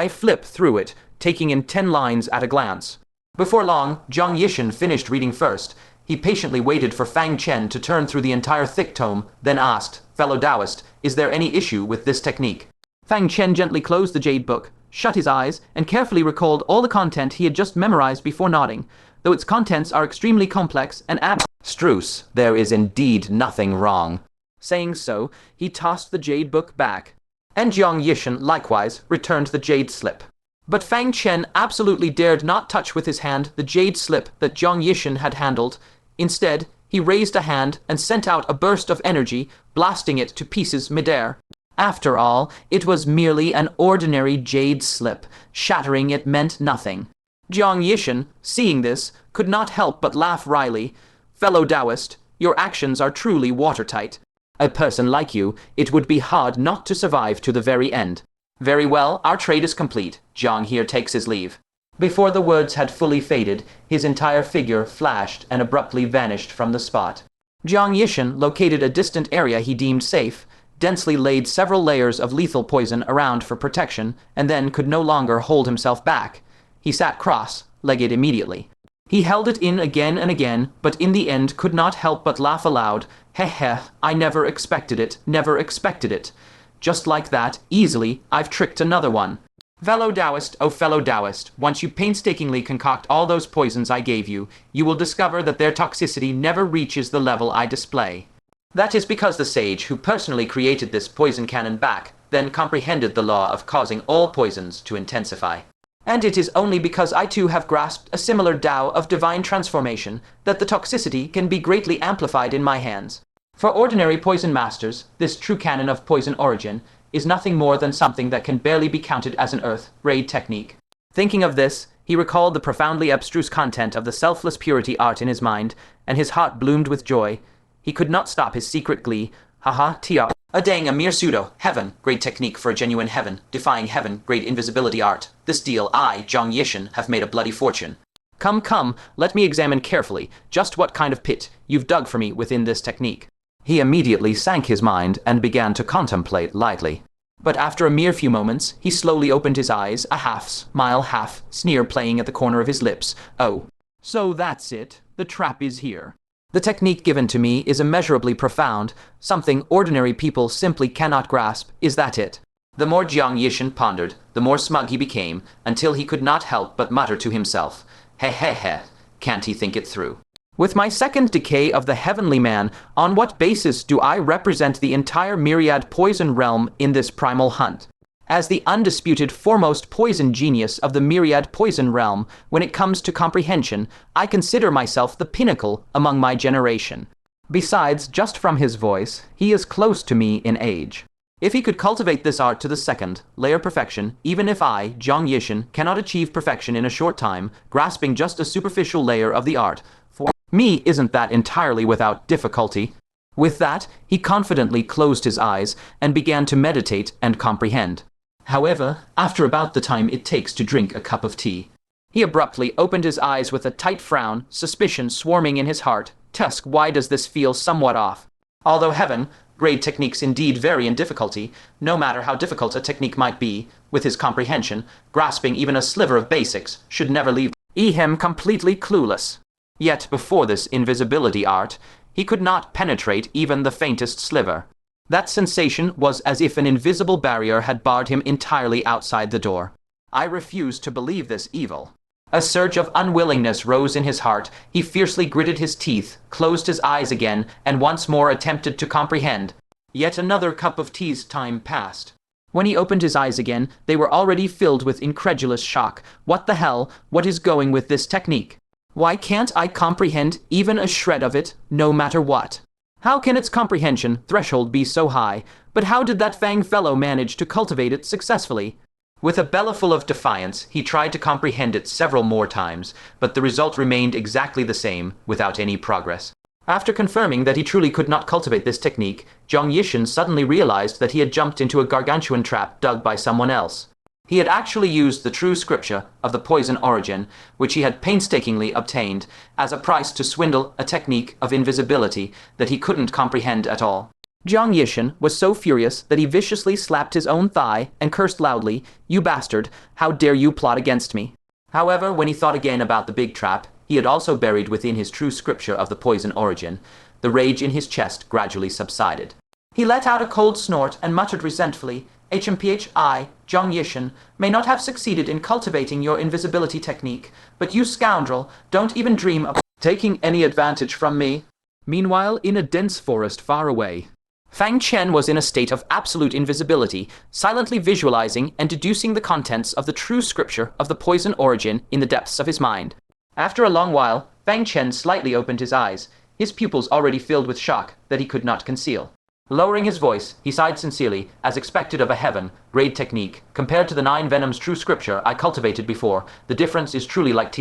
flip through it, taking in 10 lines at a glance. Before long, Jiang Yishan finished reading first. He patiently waited for Fang Chen to turn through the entire thick tome, then asked, "Fellow Taoist, is there any issue with this technique?" Fang Chen gently closed the jade book, shut his eyes, and carefully recalled all the content he had just memorized before nodding. Though its contents are extremely complex and abstruse, there is indeed nothing wrong. Saying so, he tossed the jade book back. And Jiang Yishan likewise returned the jade slip. But Fang Chen absolutely dared not touch with his hand the jade slip that Jiang Yishan had handled. Instead, he raised a hand and sent out a burst of energy, blasting it to pieces midair. After all, it was merely an ordinary jade slip. Shattering it meant nothing. Jiang Yishan, seeing this, could not help but laugh wryly. "Fellow Taoist, your actions are truly watertight. A person like you, it would be hard not to survive to the very end. Very well, our trade is complete. Jiang here takes his leave." Before the words had fully faded, his entire figure flashed and abruptly vanished from the spot. Jiang Yishan located a distant area he deemed safe, densely laid several layers of lethal poison around for protection, and then could no longer hold himself back. He sat cross-legged immediately. He held it in again and again, but in the end could not help but laugh aloud. Heh, I never expected it, never expected it. Just like that, easily, I've tricked another one. Fellow Taoist, oh fellow Taoist, once you painstakingly concoct all those poisons I gave you, you will discover that their toxicity never reaches the level I display. That is because the sage who personally created this poison cannon back then comprehended the law of causing all poisons to intensify. And it is only because I too have grasped a similar Tao of divine transformation that the toxicity can be greatly amplified in my hands. For ordinary poison masters, this true canon of poison origin is nothing more than something that can barely be counted as an earth raid technique. Thinking of this, he recalled the profoundly abstruse content of the selfless purity art in his mind, and his heart bloomed with joy. He could not stop his secret glee. Haha, tia. A dang, a mere pseudo. Heaven, great technique for a genuine heaven. Defying heaven, great invisibility art. This deal, I, Jiang Yishan, have made a bloody fortune. Come, let me examine carefully just what kind of pit you've dug for me within this technique. He immediately sank his mind and began to contemplate lightly. But after a mere few moments, he slowly opened his eyes, a half-smile, half-sneer playing at the corner of his lips. Oh, so that's it. The trap is here. The technique given to me is immeasurably profound, something ordinary people simply cannot grasp. Is that it? The more Jiang Yishan pondered, the more smug he became, until he could not help but mutter to himself, Heh, can't he think it through? With my second decay of the heavenly man, on what basis do I represent the entire myriad poison realm in this primal hunt? As the undisputed foremost poison genius of the myriad poison realm, when it comes to comprehension, I consider myself the pinnacle among my generation. Besides, just from his voice, he is close to me in age. If he could cultivate this art to the second, layer perfection, even if I, Jiang Yishan, cannot achieve perfection in a short time, grasping just a superficial layer of the art, for me isn't that entirely without difficulty. With that, he confidently closed his eyes and began to meditate and comprehend. However, after about the time it takes to drink a cup of tea, he abruptly opened his eyes with a tight frown, suspicion swarming in his heart. Tusk, why does this feel somewhat off? Although heaven, grade techniques indeed vary in difficulty, no matter how difficult a technique might be, with his comprehension, grasping even a sliver of basics should never leave him completely clueless. Yet before this invisibility art, he could not penetrate even the faintest sliver. That sensation was as if an invisible barrier had barred him entirely outside the door. I refused to believe this evil. A surge of unwillingness rose in his heart. He fiercely gritted his teeth, closed his eyes again, and once more attempted to comprehend. Yet another cup of tea's time passed. When he opened his eyes again, they were already filled with incredulous shock. What the hell? What is going with this technique? Why can't I comprehend even a shred of it, no matter what? How can its comprehension threshold be so high? But how did that Fang fellow manage to cultivate it successfully? With a bellyful of defiance, he tried to comprehend it several more times, but the result remained exactly the same, without any progress. After confirming that he truly could not cultivate this technique, Zhang Yishan suddenly realized that he had jumped into a gargantuan trap dug by someone else. He had actually used the true scripture of the poison origin, which he had painstakingly obtained, as a price to swindle a technique of invisibility that he couldn't comprehend at all. Zhang Yishan was so furious that he viciously slapped his own thigh and cursed loudly, "You bastard, how dare you plot against me?" However, when he thought again about the big trap he had also buried within his true scripture of the poison origin, the rage in his chest gradually subsided. He let out a cold snort and muttered resentfully, "I, Zhang Yishan, may not have succeeded in cultivating your invisibility technique, but you scoundrel, don't even dream of taking any advantage from me." Meanwhile, in a dense forest far away, Fang Chen was in a state of absolute invisibility, silently visualizing and deducing the contents of the true scripture of the poison origin in the depths of his mind. After a long while, Fang Chen slightly opened his eyes, his pupils already filled with shock that he could not conceal. Lowering his voice, he sighed sincerely, as expected of a heaven, grade technique. Compared to the 9 venoms true scripture I cultivated before, the difference is truly like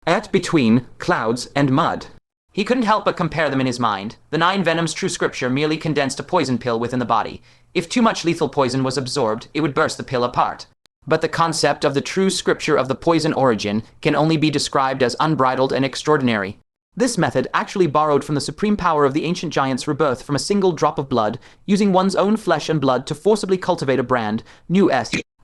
at between clouds and mud. He couldn't help but compare them in his mind. The 9 venoms true scripture merely condensed a poison pill within the body. If too much lethal poison was absorbed, it would burst the pill apart. But the concept of the true scripture of the poison origin can only be described as unbridled and extraordinary. This method actually borrowed from the supreme power of the ancient giant's rebirth from a single drop of blood, using one's own flesh and blood to forcibly cultivate a brand, new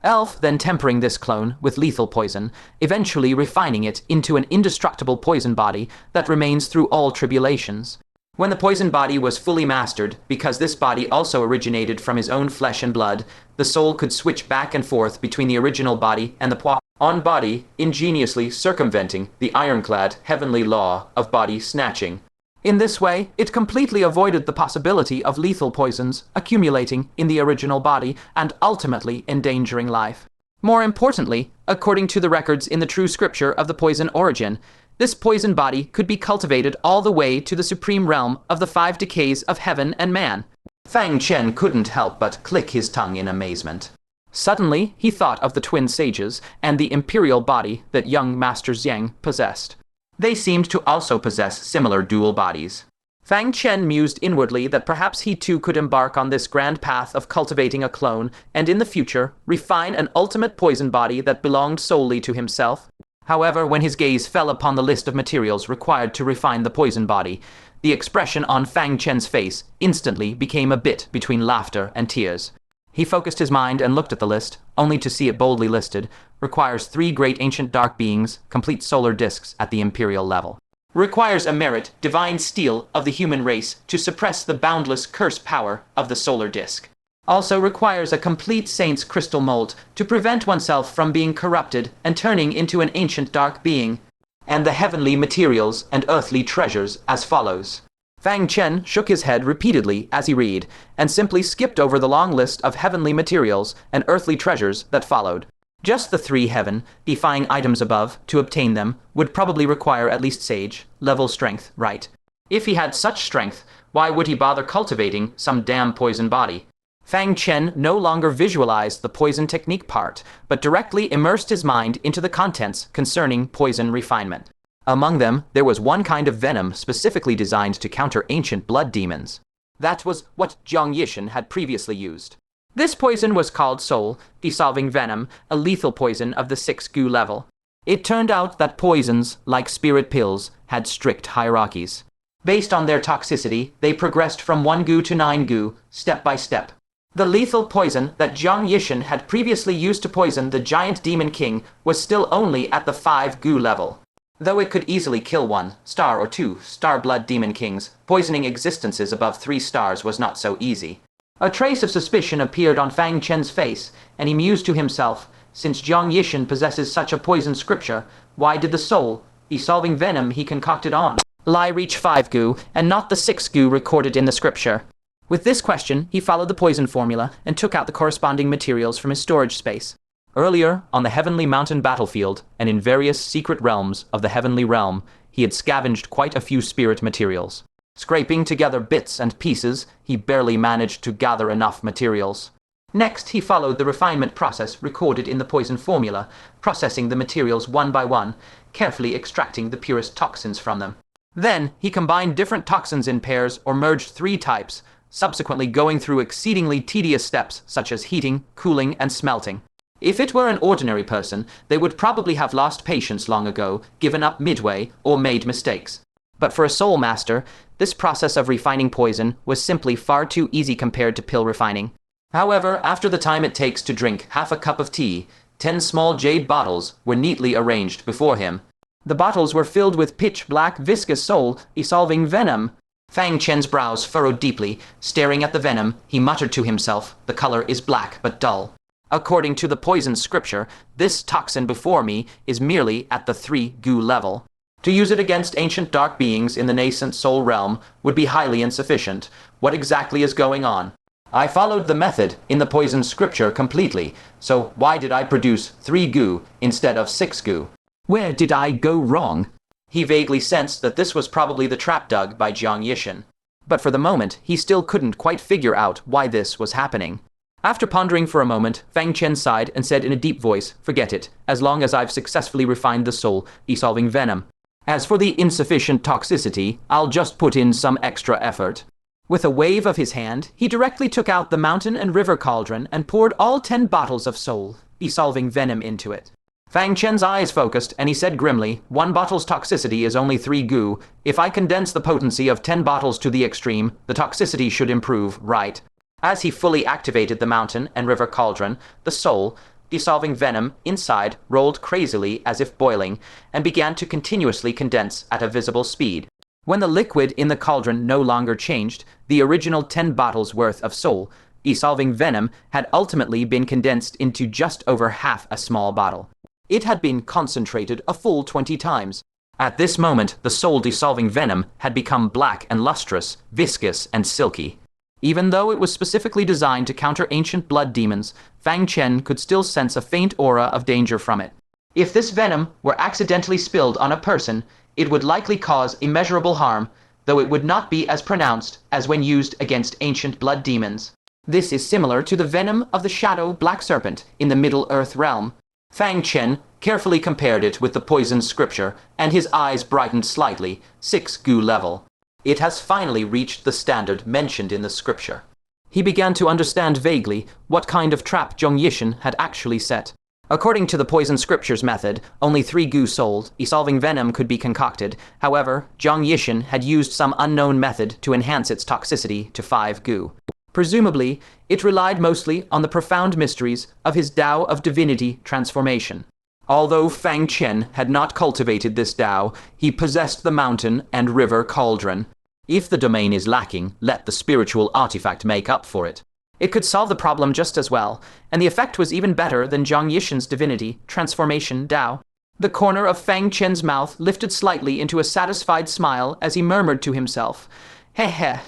elf, then tempering this clone with lethal poison, eventually refining it into an indestructible poison body that remains through all tribulations. When the poison body was fully mastered, because this body also originated from his own flesh and blood, the soul could switch back and forth between the original body and the on body, ingeniously circumventing the ironclad heavenly law of body snatching. In this way, it completely avoided the possibility of lethal poisons accumulating in the original body and ultimately endangering life. More importantly, according to the records in the true scripture of the poison origin, this poison body could be cultivated all the way to the supreme realm of the 5 decays of heaven and man. Fang Chen couldn't help but click his tongue in amazement. Suddenly, he thought of the twin sages and the imperial body that young Master Zhang possessed. They seemed to also possess similar dual bodies. Fang Chen mused inwardly that perhaps he too could embark on this grand path of cultivating a clone, and in the future, refine an ultimate poison body that belonged solely to himself. However, when his gaze fell upon the list of materials required to refine the poison body, the expression on Fang Chen's face instantly became a bit between laughter and tears. He focused his mind and looked at the list, only to see it boldly listed, requires 3 great ancient dark beings, complete solar discs at the imperial level. Requires a merit, divine steel of the human race to suppress the boundless curse power of the solar disc. Also requires a complete saint's crystal mold to prevent oneself from being corrupted and turning into an ancient dark being. And the heavenly materials and earthly treasures as follows. Fang Chen shook his head repeatedly as he read, and simply skipped over the long list of heavenly materials and earthly treasures that followed. Just the 3 heaven-defying items above, to obtain them, would probably require at least sage-level strength, right? If he had such strength, why would he bother cultivating some damn poison body? Fang Chen no longer visualized the poison technique part, but directly immersed his mind into the contents concerning poison refinement. Among them, there was one kind of venom specifically designed to counter ancient blood demons. That was what Zhang Yishan had previously used. This poison was called soul-dissolving venom, a lethal poison of the 6 gu level. It turned out that poisons, like spirit pills, had strict hierarchies. Based on their toxicity, they progressed from 1 gu to 9 gu, step by step. The lethal poison that Zhang Yishan had previously used to poison the giant demon king was still only at the 5 gu level. Though it could easily kill 1 star or 2 star blood demon kings, poisoning existences above 3 stars was not so easy. A trace of suspicion appeared on Fang Chen's face, and he mused to himself, since Zhang Yishan possesses such a poison scripture, why did the soul-dissolving venom he concocted on lie reach 5 gu and not the 6 gu recorded in the scripture? With this question, he followed the poison formula and took out the corresponding materials from his storage space. Earlier, on the Heavenly Mountain battlefield, and in various secret realms of the Heavenly Realm, he had scavenged quite a few spirit materials. Scraping together bits and pieces, he barely managed to gather enough materials. Next, he followed the refinement process recorded in the poison formula, processing the materials one by one, carefully extracting the purest toxins from them. Then, he combined different toxins in pairs or merged 3 types, subsequently going through exceedingly tedious steps such as heating, cooling, and smelting. If it were an ordinary person, they would probably have lost patience long ago, given up midway, or made mistakes. But for a soul master, this process of refining poison was simply far too easy compared to pill refining. However, after the time it takes to drink half a cup of tea, 10 small jade bottles were neatly arranged before him. The bottles were filled with pitch-black viscous soul-dissolving venom. Fang Chen's brows furrowed deeply. Staring at the venom, he muttered to himself, "The color is black but dull." According to the poison scripture, this toxin before me is merely at the 3 Gu level. To use it against ancient dark beings in the nascent soul realm would be highly insufficient. What exactly is going on? I followed the method in the poison scripture completely, so why did I produce 3 Gu instead of 6 Gu? Where did I go wrong? He vaguely sensed that this was probably the trap dug by Jiang Yishan. But for the moment, he still couldn't quite figure out why this was happening. After pondering for a moment, Fang Chen sighed and said in a deep voice, "Forget it, as long as I've successfully refined the soul-dissolving venom. As for the insufficient toxicity, I'll just put in some extra effort." With a wave of his hand, he directly took out the mountain and river cauldron and poured all 10 bottles of soul-dissolving venom into it. Fang Chen's eyes focused, and he said grimly, "1 bottle's toxicity is only 3 Gu. If I condense the potency of 10 bottles to the extreme, the toxicity should improve, right?" As he fully activated the mountain and river cauldron, the soul-dissolving venom inside rolled crazily as if boiling, and began to continuously condense at a visible speed. When the liquid in the cauldron no longer changed, the original 10 bottles worth of soul-dissolving venom had ultimately been condensed into just over half a small bottle. It had been concentrated a full 20 times. At this moment, the soul-dissolving venom had become black and lustrous, viscous and silky. Even though it was specifically designed to counter ancient blood demons, Fang Chen could still sense a faint aura of danger from it. If this venom were accidentally spilled on a person, it would likely cause immeasurable harm, though it would not be as pronounced as when used against ancient blood demons. This is similar to the venom of the shadow black serpent in the Middle-earth realm. Fang Chen carefully compared it with the poison scripture, and his eyes brightened slightly, 6 Gu level. It has finally reached the standard mentioned in the scripture. He began to understand vaguely what kind of trap Jiang Yishan had actually set. According to the poison scripture's method, only 3 Gu soul-dissolving venom could be concocted. However, Jiang Yishan had used some unknown method to enhance its toxicity to 5 Gu. Presumably, it relied mostly on the profound mysteries of his Tao of Divinity transformation. Although Fang Chen had not cultivated this Tao, he possessed the mountain and river cauldron. If the domain is lacking, let the spiritual artifact make up for it. It could solve the problem just as well, and the effect was even better than Jiang Yishan's divinity transformation Tao. The corner of Fang Chen's mouth lifted slightly into a satisfied smile as he murmured to himself, "Heh heh.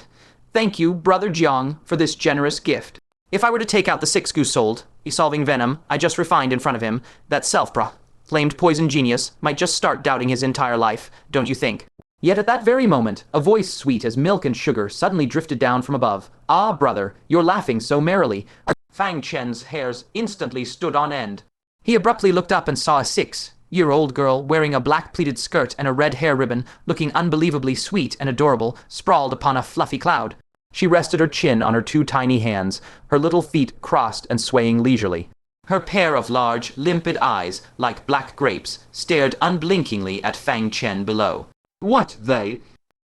Thank you, Brother Jiang, for this generous gift." If I were to take out the 6 Gu soul-dissolving venom I just refined in front of him, that self-proclaimed poison genius might just start doubting his entire life, don't you think? Yet at that very moment, a voice sweet as milk and sugar suddenly drifted down from above. "Ah, brother, you're laughing so merrily." Fang Chen's hairs instantly stood on end. He abruptly looked up and saw a 6-year-old girl wearing a black pleated skirt and a red hair ribbon, looking unbelievably sweet and adorable, sprawled upon a fluffy cloud. She rested her chin on her 2 tiny hands, her little feet crossed and swaying leisurely. Her pair of large, limpid eyes, like black grapes, stared unblinkingly at Fang Chen below. "What they?"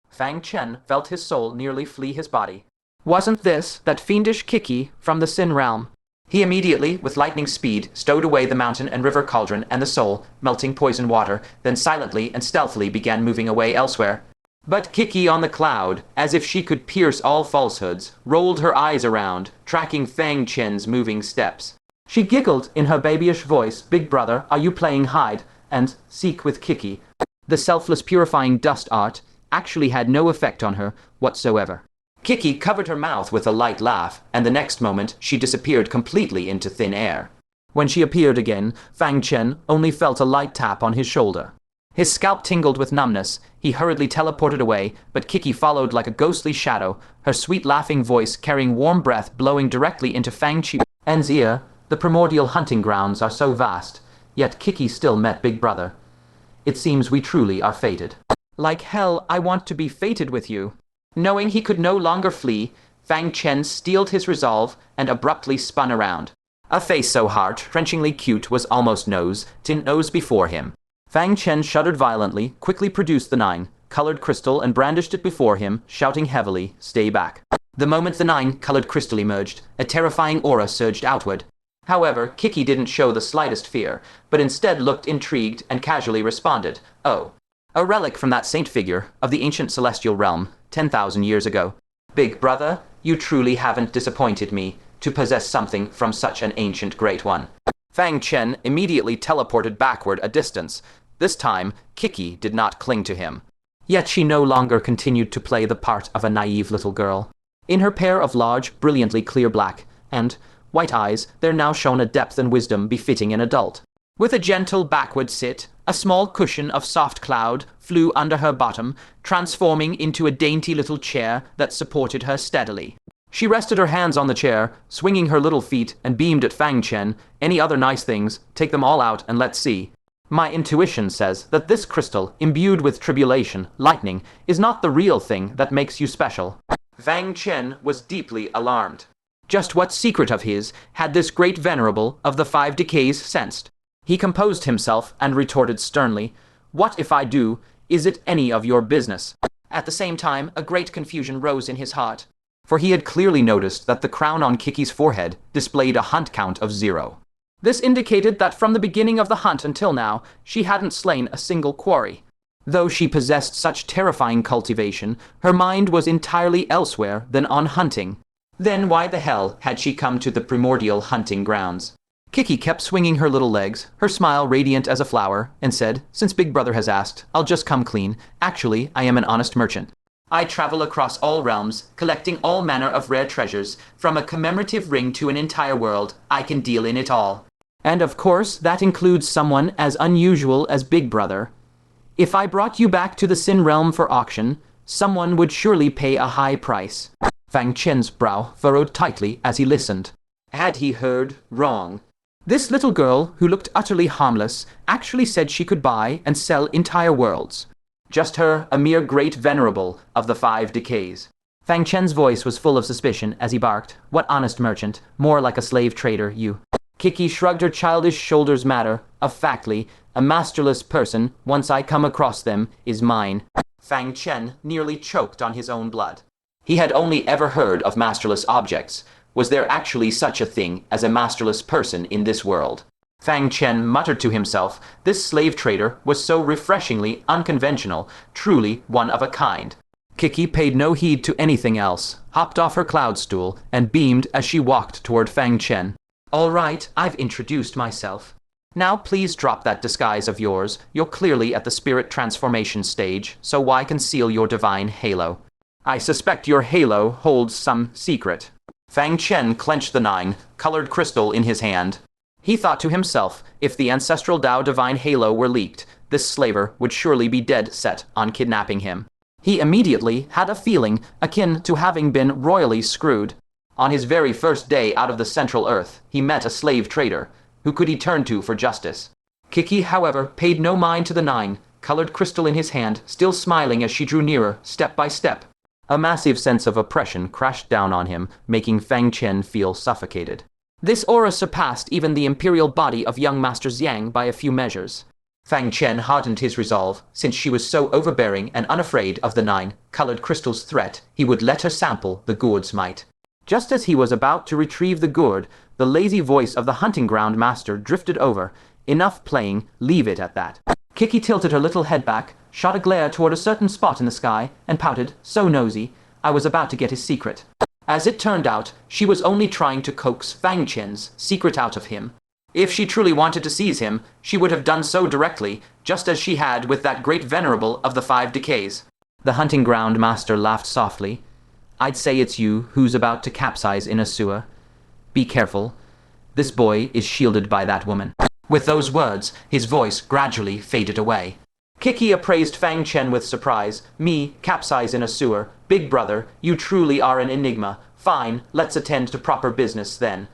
Fang Chen felt his soul nearly flee his body. Wasn't this that fiendish Kiki from the Sin realm? He immediately, with lightning speed, stowed away the mountain and river cauldron and the soul, melting poison water, then silently and stealthily began moving away elsewhere. But Kiki on the cloud, as if she could pierce all falsehoods, rolled her eyes around, tracking Fang Chen's moving steps. She giggled in her babyish voice, "Big brother, are you playing hide and seek with Kiki?" The selfless purifying dust art actually had no effect on her whatsoever. Kiki covered her mouth with a light laugh, and the next moment she disappeared completely into thin air. When she appeared again, Fang Chen only felt a light tap on his shoulder. His scalp tingled with numbness. He hurriedly teleported away, but Kiki followed like a ghostly shadow, her sweet laughing voice carrying warm breath blowing directly into Fang Chen's ear. The primordial hunting grounds are so vast, yet Kiki still met Big Brother. It seems we truly are fated. Like hell, I want to be fated with you. Knowing he could no longer flee, Fang Chen steeled his resolve and abruptly spun around. A face so heart-wrenchingly cute was almost nose to nose before him. Fang Chen shuddered violently, quickly produced the 9-colored crystal and brandished it before him, shouting heavily, "Stay back." The moment the 9-colored crystal emerged, a terrifying aura surged outward. However, Kiki didn't show the slightest fear, but instead looked intrigued and casually responded, "Oh, a relic from that saint figure of the ancient celestial realm, 10,000 years ago. Big Brother, you truly haven't disappointed me to possess something from such an ancient great one." Fang Chen immediately teleported backward a distance. This time, Kiki did not cling to him. Yet she no longer continued to play the part of a naive little girl. In her pair of large, brilliantly clear black and white eyes, there now shone a depth and wisdom befitting an adult. With a gentle backward sit, a small cushion of soft cloud flew under her bottom, transforming into a dainty little chair that supported her steadily. She rested her hands on the chair, swinging her little feet, and beamed at Fang Chen. "Any other nice things? Take them all out and let's see. My intuition says that this crystal, imbued with tribulation, lightning, is not the real thing that makes you special." Fang Chen was deeply alarmed. Just what secret of his had this great venerable of the 5 decays sensed? He composed himself and retorted sternly, "What if I do? Is it any of your business?" At the same time, a great confusion rose in his heart, for he had clearly noticed that the crown on Kiki's forehead displayed a hunt count of 0. This indicated that from the beginning of the hunt until now, she hadn't slain a single quarry. Though she possessed such terrifying cultivation, her mind was entirely elsewhere than on hunting. Then why the hell had she come to the primordial hunting grounds? Kiki kept swinging her little legs, her smile radiant as a flower, and said, "Since Big Brother has asked, I'll just come clean. Actually, I am an honest merchant. I travel across all realms, collecting all manner of rare treasures. From a commemorative ring to an entire world, I can deal in it all. And of course, that includes someone as unusual as Big Brother. If I brought you back to the Sin Realm for auction, someone would surely pay a high price." Fang Chen's brow furrowed tightly as he listened. Had he heard wrong? This little girl, who looked utterly harmless, actually said she could buy and sell entire worlds. Just her, a mere great venerable of the 5 decays. Fang Chen's voice was full of suspicion as he barked, "What honest merchant? More like a slave trader, you." Kiki shrugged her childish shoulders. "Matter of factly, a masterless person, once I come across them, is mine." Fang Chen nearly choked on his own blood. He had only ever heard of masterless objects. Was there actually such a thing as a masterless person in this world? Fang Chen muttered to himself, this slave trader was so refreshingly unconventional, truly one of a kind. Kiki paid no heed to anything else, hopped off her cloud stool, and beamed as she walked toward Fang Chen. "All right, I've introduced myself. Now please drop that disguise of yours. You're clearly at the spirit transformation stage, so why conceal your divine halo? I suspect your halo holds some secret." Fang Chen clenched the 9-colored crystal in his hand. He thought to himself, if the ancestral Dao divine halo were leaked, this slaver would surely be dead set on kidnapping him. He immediately had a feeling akin to having been royally screwed. On his very first day out of the Central Earth, he met a slave trader. Who could he turn to for justice? Kiki, however, paid no mind to the 9-colored crystal in his hand, still smiling as she drew nearer, step by step. A massive sense of oppression crashed down on him, making Fang Chen feel suffocated. This aura surpassed even the imperial body of young Master Xiang by a few measures. Fang Chen hardened his resolve. Since she was so overbearing and unafraid of the 9-colored crystal's threat, he would let her sample the gourd's might. Just as he was about to retrieve the gourd, the lazy voice of the hunting ground master drifted over. "Enough playing, leave it at that." Kiki tilted her little head back, shot a glare toward a certain spot in the sky, and pouted, "So nosy, I was about to get his secret." As it turned out, she was only trying to coax Fang Chen's secret out of him. If she truly wanted to seize him, she would have done so directly, just as she had with that great venerable of the 5 decays. The hunting ground master laughed softly. I'd say it's you who's about to capsize in a sewer. Be careful. This boy is shielded by that woman." With those words, his voice gradually faded away. Kiki appraised Fang Chen with surprise. "Me, capsize in a sewer? Big brother, you truly are an enigma. Fine, let's attend to proper business then."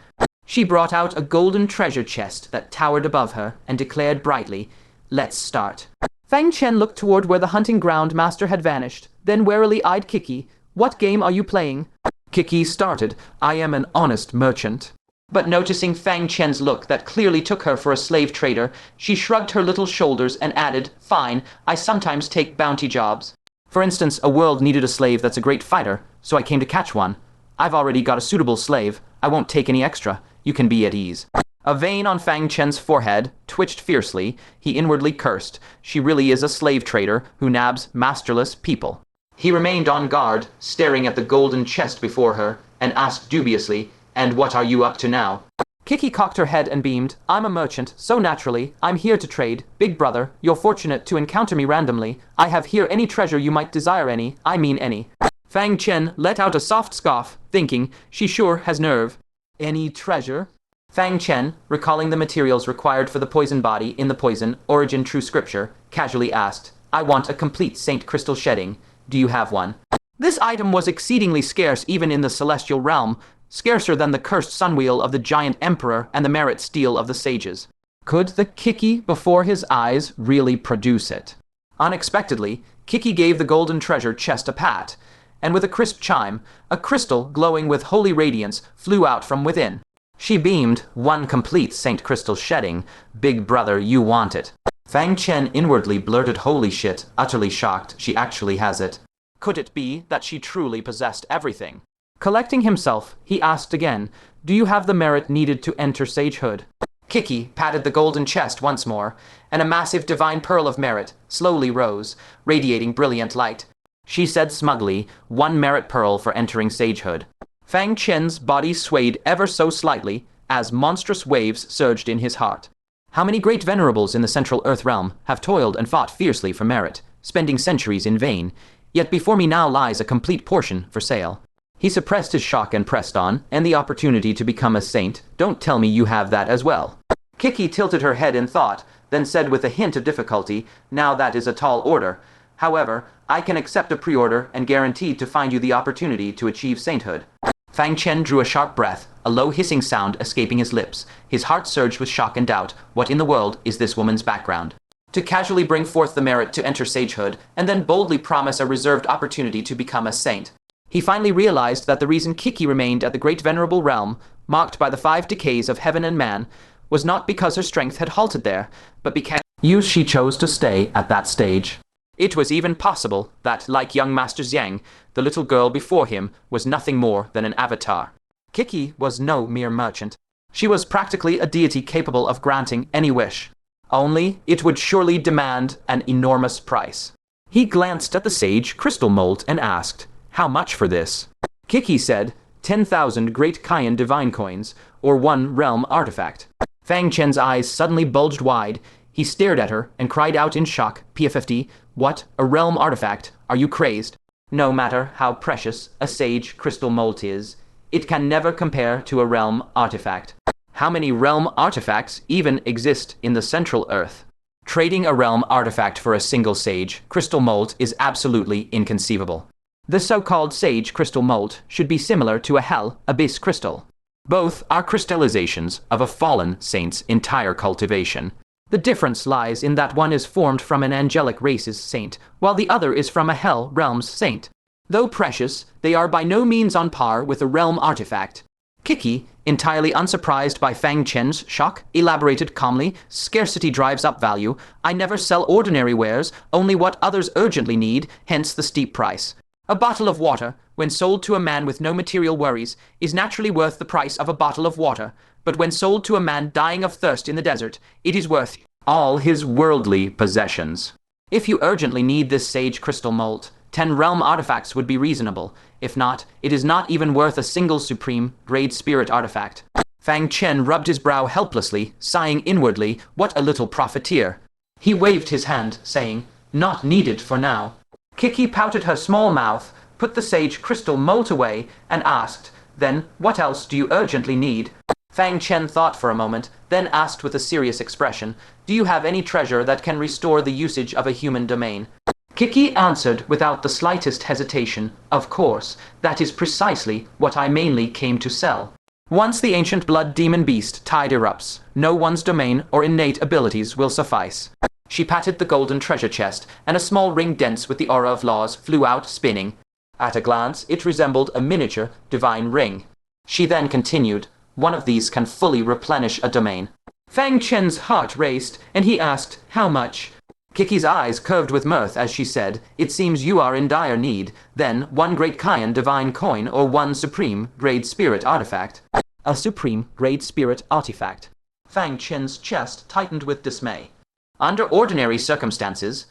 She brought out a golden treasure chest that towered above her and declared brightly, "Let's start." Fang Chen looked toward where the hunting ground master had vanished, then warily eyed Kiki. "What game are you playing?" Kiki started, "I am an honest merchant." But noticing Fang Chen's look that clearly took her for a slave trader, she shrugged her little shoulders and added, "Fine, I sometimes take bounty jobs. For instance, a world needed a slave that's a great fighter, so I came to catch one. I've already got a suitable slave. I won't take any extra. You can be at ease." A vein on Fang Chen's forehead twitched fiercely. He inwardly cursed. She really is a slave trader who nabs masterless people. He remained on guard, staring at the golden chest before her, and asked dubiously, "And what are you up to now?" Kiki cocked her head and beamed. "I'm a merchant, so naturally, I'm here to trade. Big brother, you're fortunate to encounter me randomly. I have here any treasure you might desire, any, I mean any." Fang Chen let out a soft scoff, thinking, "She sure has nerve." "Any treasure?" Fang Chen, recalling the materials required for the poison body in the poison Origin True Scripture, casually asked, "I want a complete Saint Crystal shedding. Do you have one?" This item was exceedingly scarce even in the celestial realm, scarcer than the cursed sunwheel of the giant emperor and the merit steel of the sages. Could the Kiki before his eyes really produce it? Unexpectedly, Kiki gave the golden treasure chest a pat, and with a crisp chime, a crystal glowing with holy radiance flew out from within. She beamed, "One complete Saint Crystal shedding. Big brother, you want it." Fang Chen inwardly blurted, "Holy shit," utterly shocked she actually has it. Could it be that she truly possessed everything? Collecting himself, he asked again, "Do you have the merit needed to enter sagehood?" Kiki patted the golden chest once more, and a massive divine pearl of merit slowly rose, radiating brilliant light. She said smugly, "One merit pearl for entering sagehood." Fang Chen's body swayed ever so slightly as monstrous waves surged in his heart. How many great venerables in the Central Earth realm have toiled and fought fiercely for merit, spending centuries in vain, yet before me now lies a complete portion for sale. He suppressed his shock and pressed on, "And the opportunity to become a saint. Don't tell me you have that as well." Kiki tilted her head in thought, then said with a hint of difficulty, "Now that is a tall order. However, I can accept a pre-order and guarantee to find you the opportunity to achieve sainthood." Fang Chen drew a sharp breath, a low hissing sound escaping his lips. His heart surged with shock and doubt. What in the world is this woman's background? To casually bring forth the merit to enter sagehood, and then boldly promise a reserved opportunity to become a saint. He finally realized that the reason Kiki remained at the great venerable realm, marked by the 5 decays of heaven and man, was not because her strength had halted there, but because she chose to stay at that stage. It was even possible that, like young Master Zhang, the little girl before him was nothing more than an avatar. Kiki was no mere merchant. She was practically a deity capable of granting any wish. Only it would surely demand an enormous price. He glanced at the sage crystal mold and asked, "How much for this?" Kiki said, 10,000 great Kayan divine coins, or 1 realm artifact. Fang Chen's eyes suddenly bulged wide. He stared at her and cried out in shock, "P50, what? A realm artifact? Are you crazed? No matter how precious a sage crystal mold is, it can never compare to a realm artifact. How many realm artifacts even exist in the Central Earth? Trading a realm artifact for a single sage crystal mold is absolutely inconceivable. The so-called sage crystal mold should be similar to a hell abyss crystal. Both are crystallizations of a fallen saint's entire cultivation. The difference lies in that one is formed from an angelic race's saint, while the other is from a hell realm's saint. Though precious, they are by no means on par with a realm artifact. Kiki, entirely unsurprised by Fang Chen's shock, elaborated calmly, "Scarcity drives up value. I never sell ordinary wares, only what others urgently need, hence the steep price. A bottle of water, when sold to a man with no material worries, is naturally worth the price of a bottle of water, but when sold to a man dying of thirst in the desert, it is worth all his worldly possessions. If you urgently need this sage crystal mold, 10 realm artifacts would be reasonable. If not, it is not even worth a single supreme grade spirit artifact." Fang Chen rubbed his brow helplessly, sighing inwardly, "What a little profiteer." He waved his hand, saying, "Not needed for now." Kiki pouted her small mouth, put the sage crystal mote away, and asked, "Then, what else do you urgently need?" Fang Chen thought for a moment, then asked with a serious expression, "Do you have any treasure that can restore the usage of a human domain?" Kiki answered without the slightest hesitation, "Of course, that is precisely what I mainly came to sell." Once the ancient blood demon beast tide erupts, no one's domain or innate abilities will suffice. She patted the golden treasure chest, and a small ring dense with the aura of laws flew out spinning. At a glance, it resembled a miniature divine ring. She then continued, "One of these can fully replenish a domain." Fang Chen's heart raced, and he asked, "How much?" Kiki's eyes curved with mirth as she said, "It seems you are in dire need. Then, one great Kaian divine coin or one supreme grade spirit artifact." A supreme grade spirit artifact. Fang Chen's chest tightened with dismay. Under ordinary circumstances,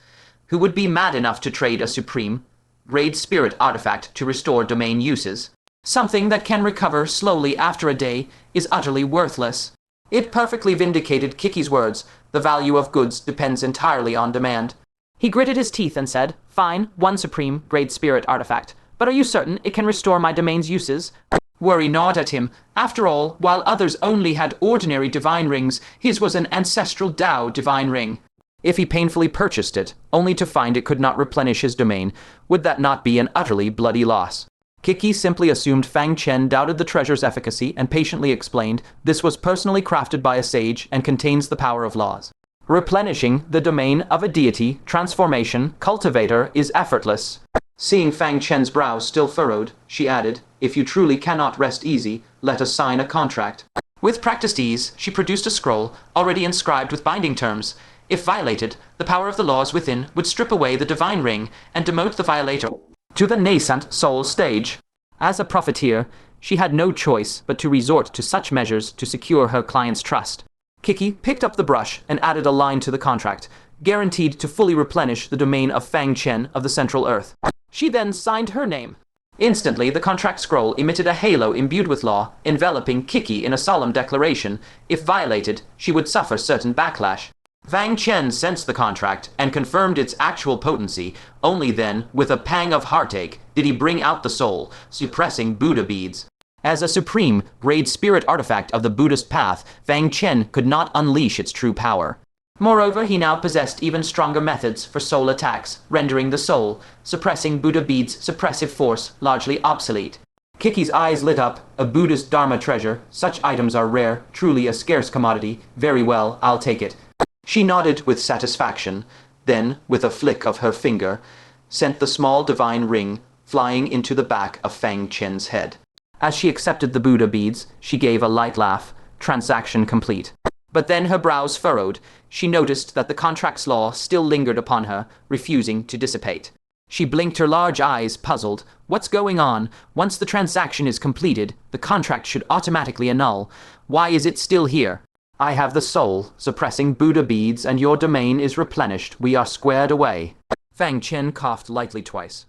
who would be mad enough to trade a supreme grade spirit artifact to restore domain uses? Something that can recover slowly after a day is utterly worthless. It perfectly vindicated Kiki's words. The value of goods depends entirely on demand. He gritted his teeth and said, "Fine, one supreme grade spirit artifact. But are you certain it can restore my domain's uses?" Worry gnawed at him. After all, while others only had ordinary divine rings, his was an ancestral Tao divine ring. If he painfully purchased it, only to find it could not replenish his domain, would that not be an utterly bloody loss? Kiki simply assumed Fang Chen doubted the treasure's efficacy and patiently explained, "This was personally crafted by a sage and contains the power of laws. Replenishing the domain of a deity, transformation, cultivator is effortless." Seeing Fang Chen's brow still furrowed, she added, "If you truly cannot rest easy, let us sign a contract." With practiced ease, she produced a scroll, already inscribed with binding terms. If violated, the power of the laws within would strip away the divine ring and demote the violator to the nascent soul stage. As a profiteer, she had no choice but to resort to such measures to secure her client's trust. Kiki picked up the brush and added a line to the contract, guaranteed to fully replenish the domain of Fang Chen of the Central Earth. She then signed her name. Instantly, the contract scroll emitted a halo imbued with law, enveloping Kiki in a solemn declaration. If violated, she would suffer certain backlash. Fang Chen sensed the contract and confirmed its actual potency. Only then, with a pang of heartache, did he bring out the soul, suppressing Buddha beads. As a supreme, grade spirit artifact of the Buddhist path, Fang Chen could not unleash its true power. Moreover, he now possessed even stronger methods for soul attacks, rendering the soul, suppressing Buddha beads' suppressive force, largely obsolete. Kiki's eyes lit up. A Buddhist Dharma treasure. Such items are rare, truly a scarce commodity. Very well, I'll take it. She nodded with satisfaction, then, with a flick of her finger, sent the small divine ring flying into the back of Fang Chen's head. As she accepted the Buddha beads, she gave a light laugh. Transaction complete. But then her brows furrowed. She noticed that the contract's law still lingered upon her, refusing to dissipate. She blinked her large eyes, puzzled. What's going on? Once the transaction is completed, the contract should automatically annul. Why is it still here? I have the soul, suppressing Buddha beads, and your domain is replenished. We are squared away. Fang Chen coughed lightly twice.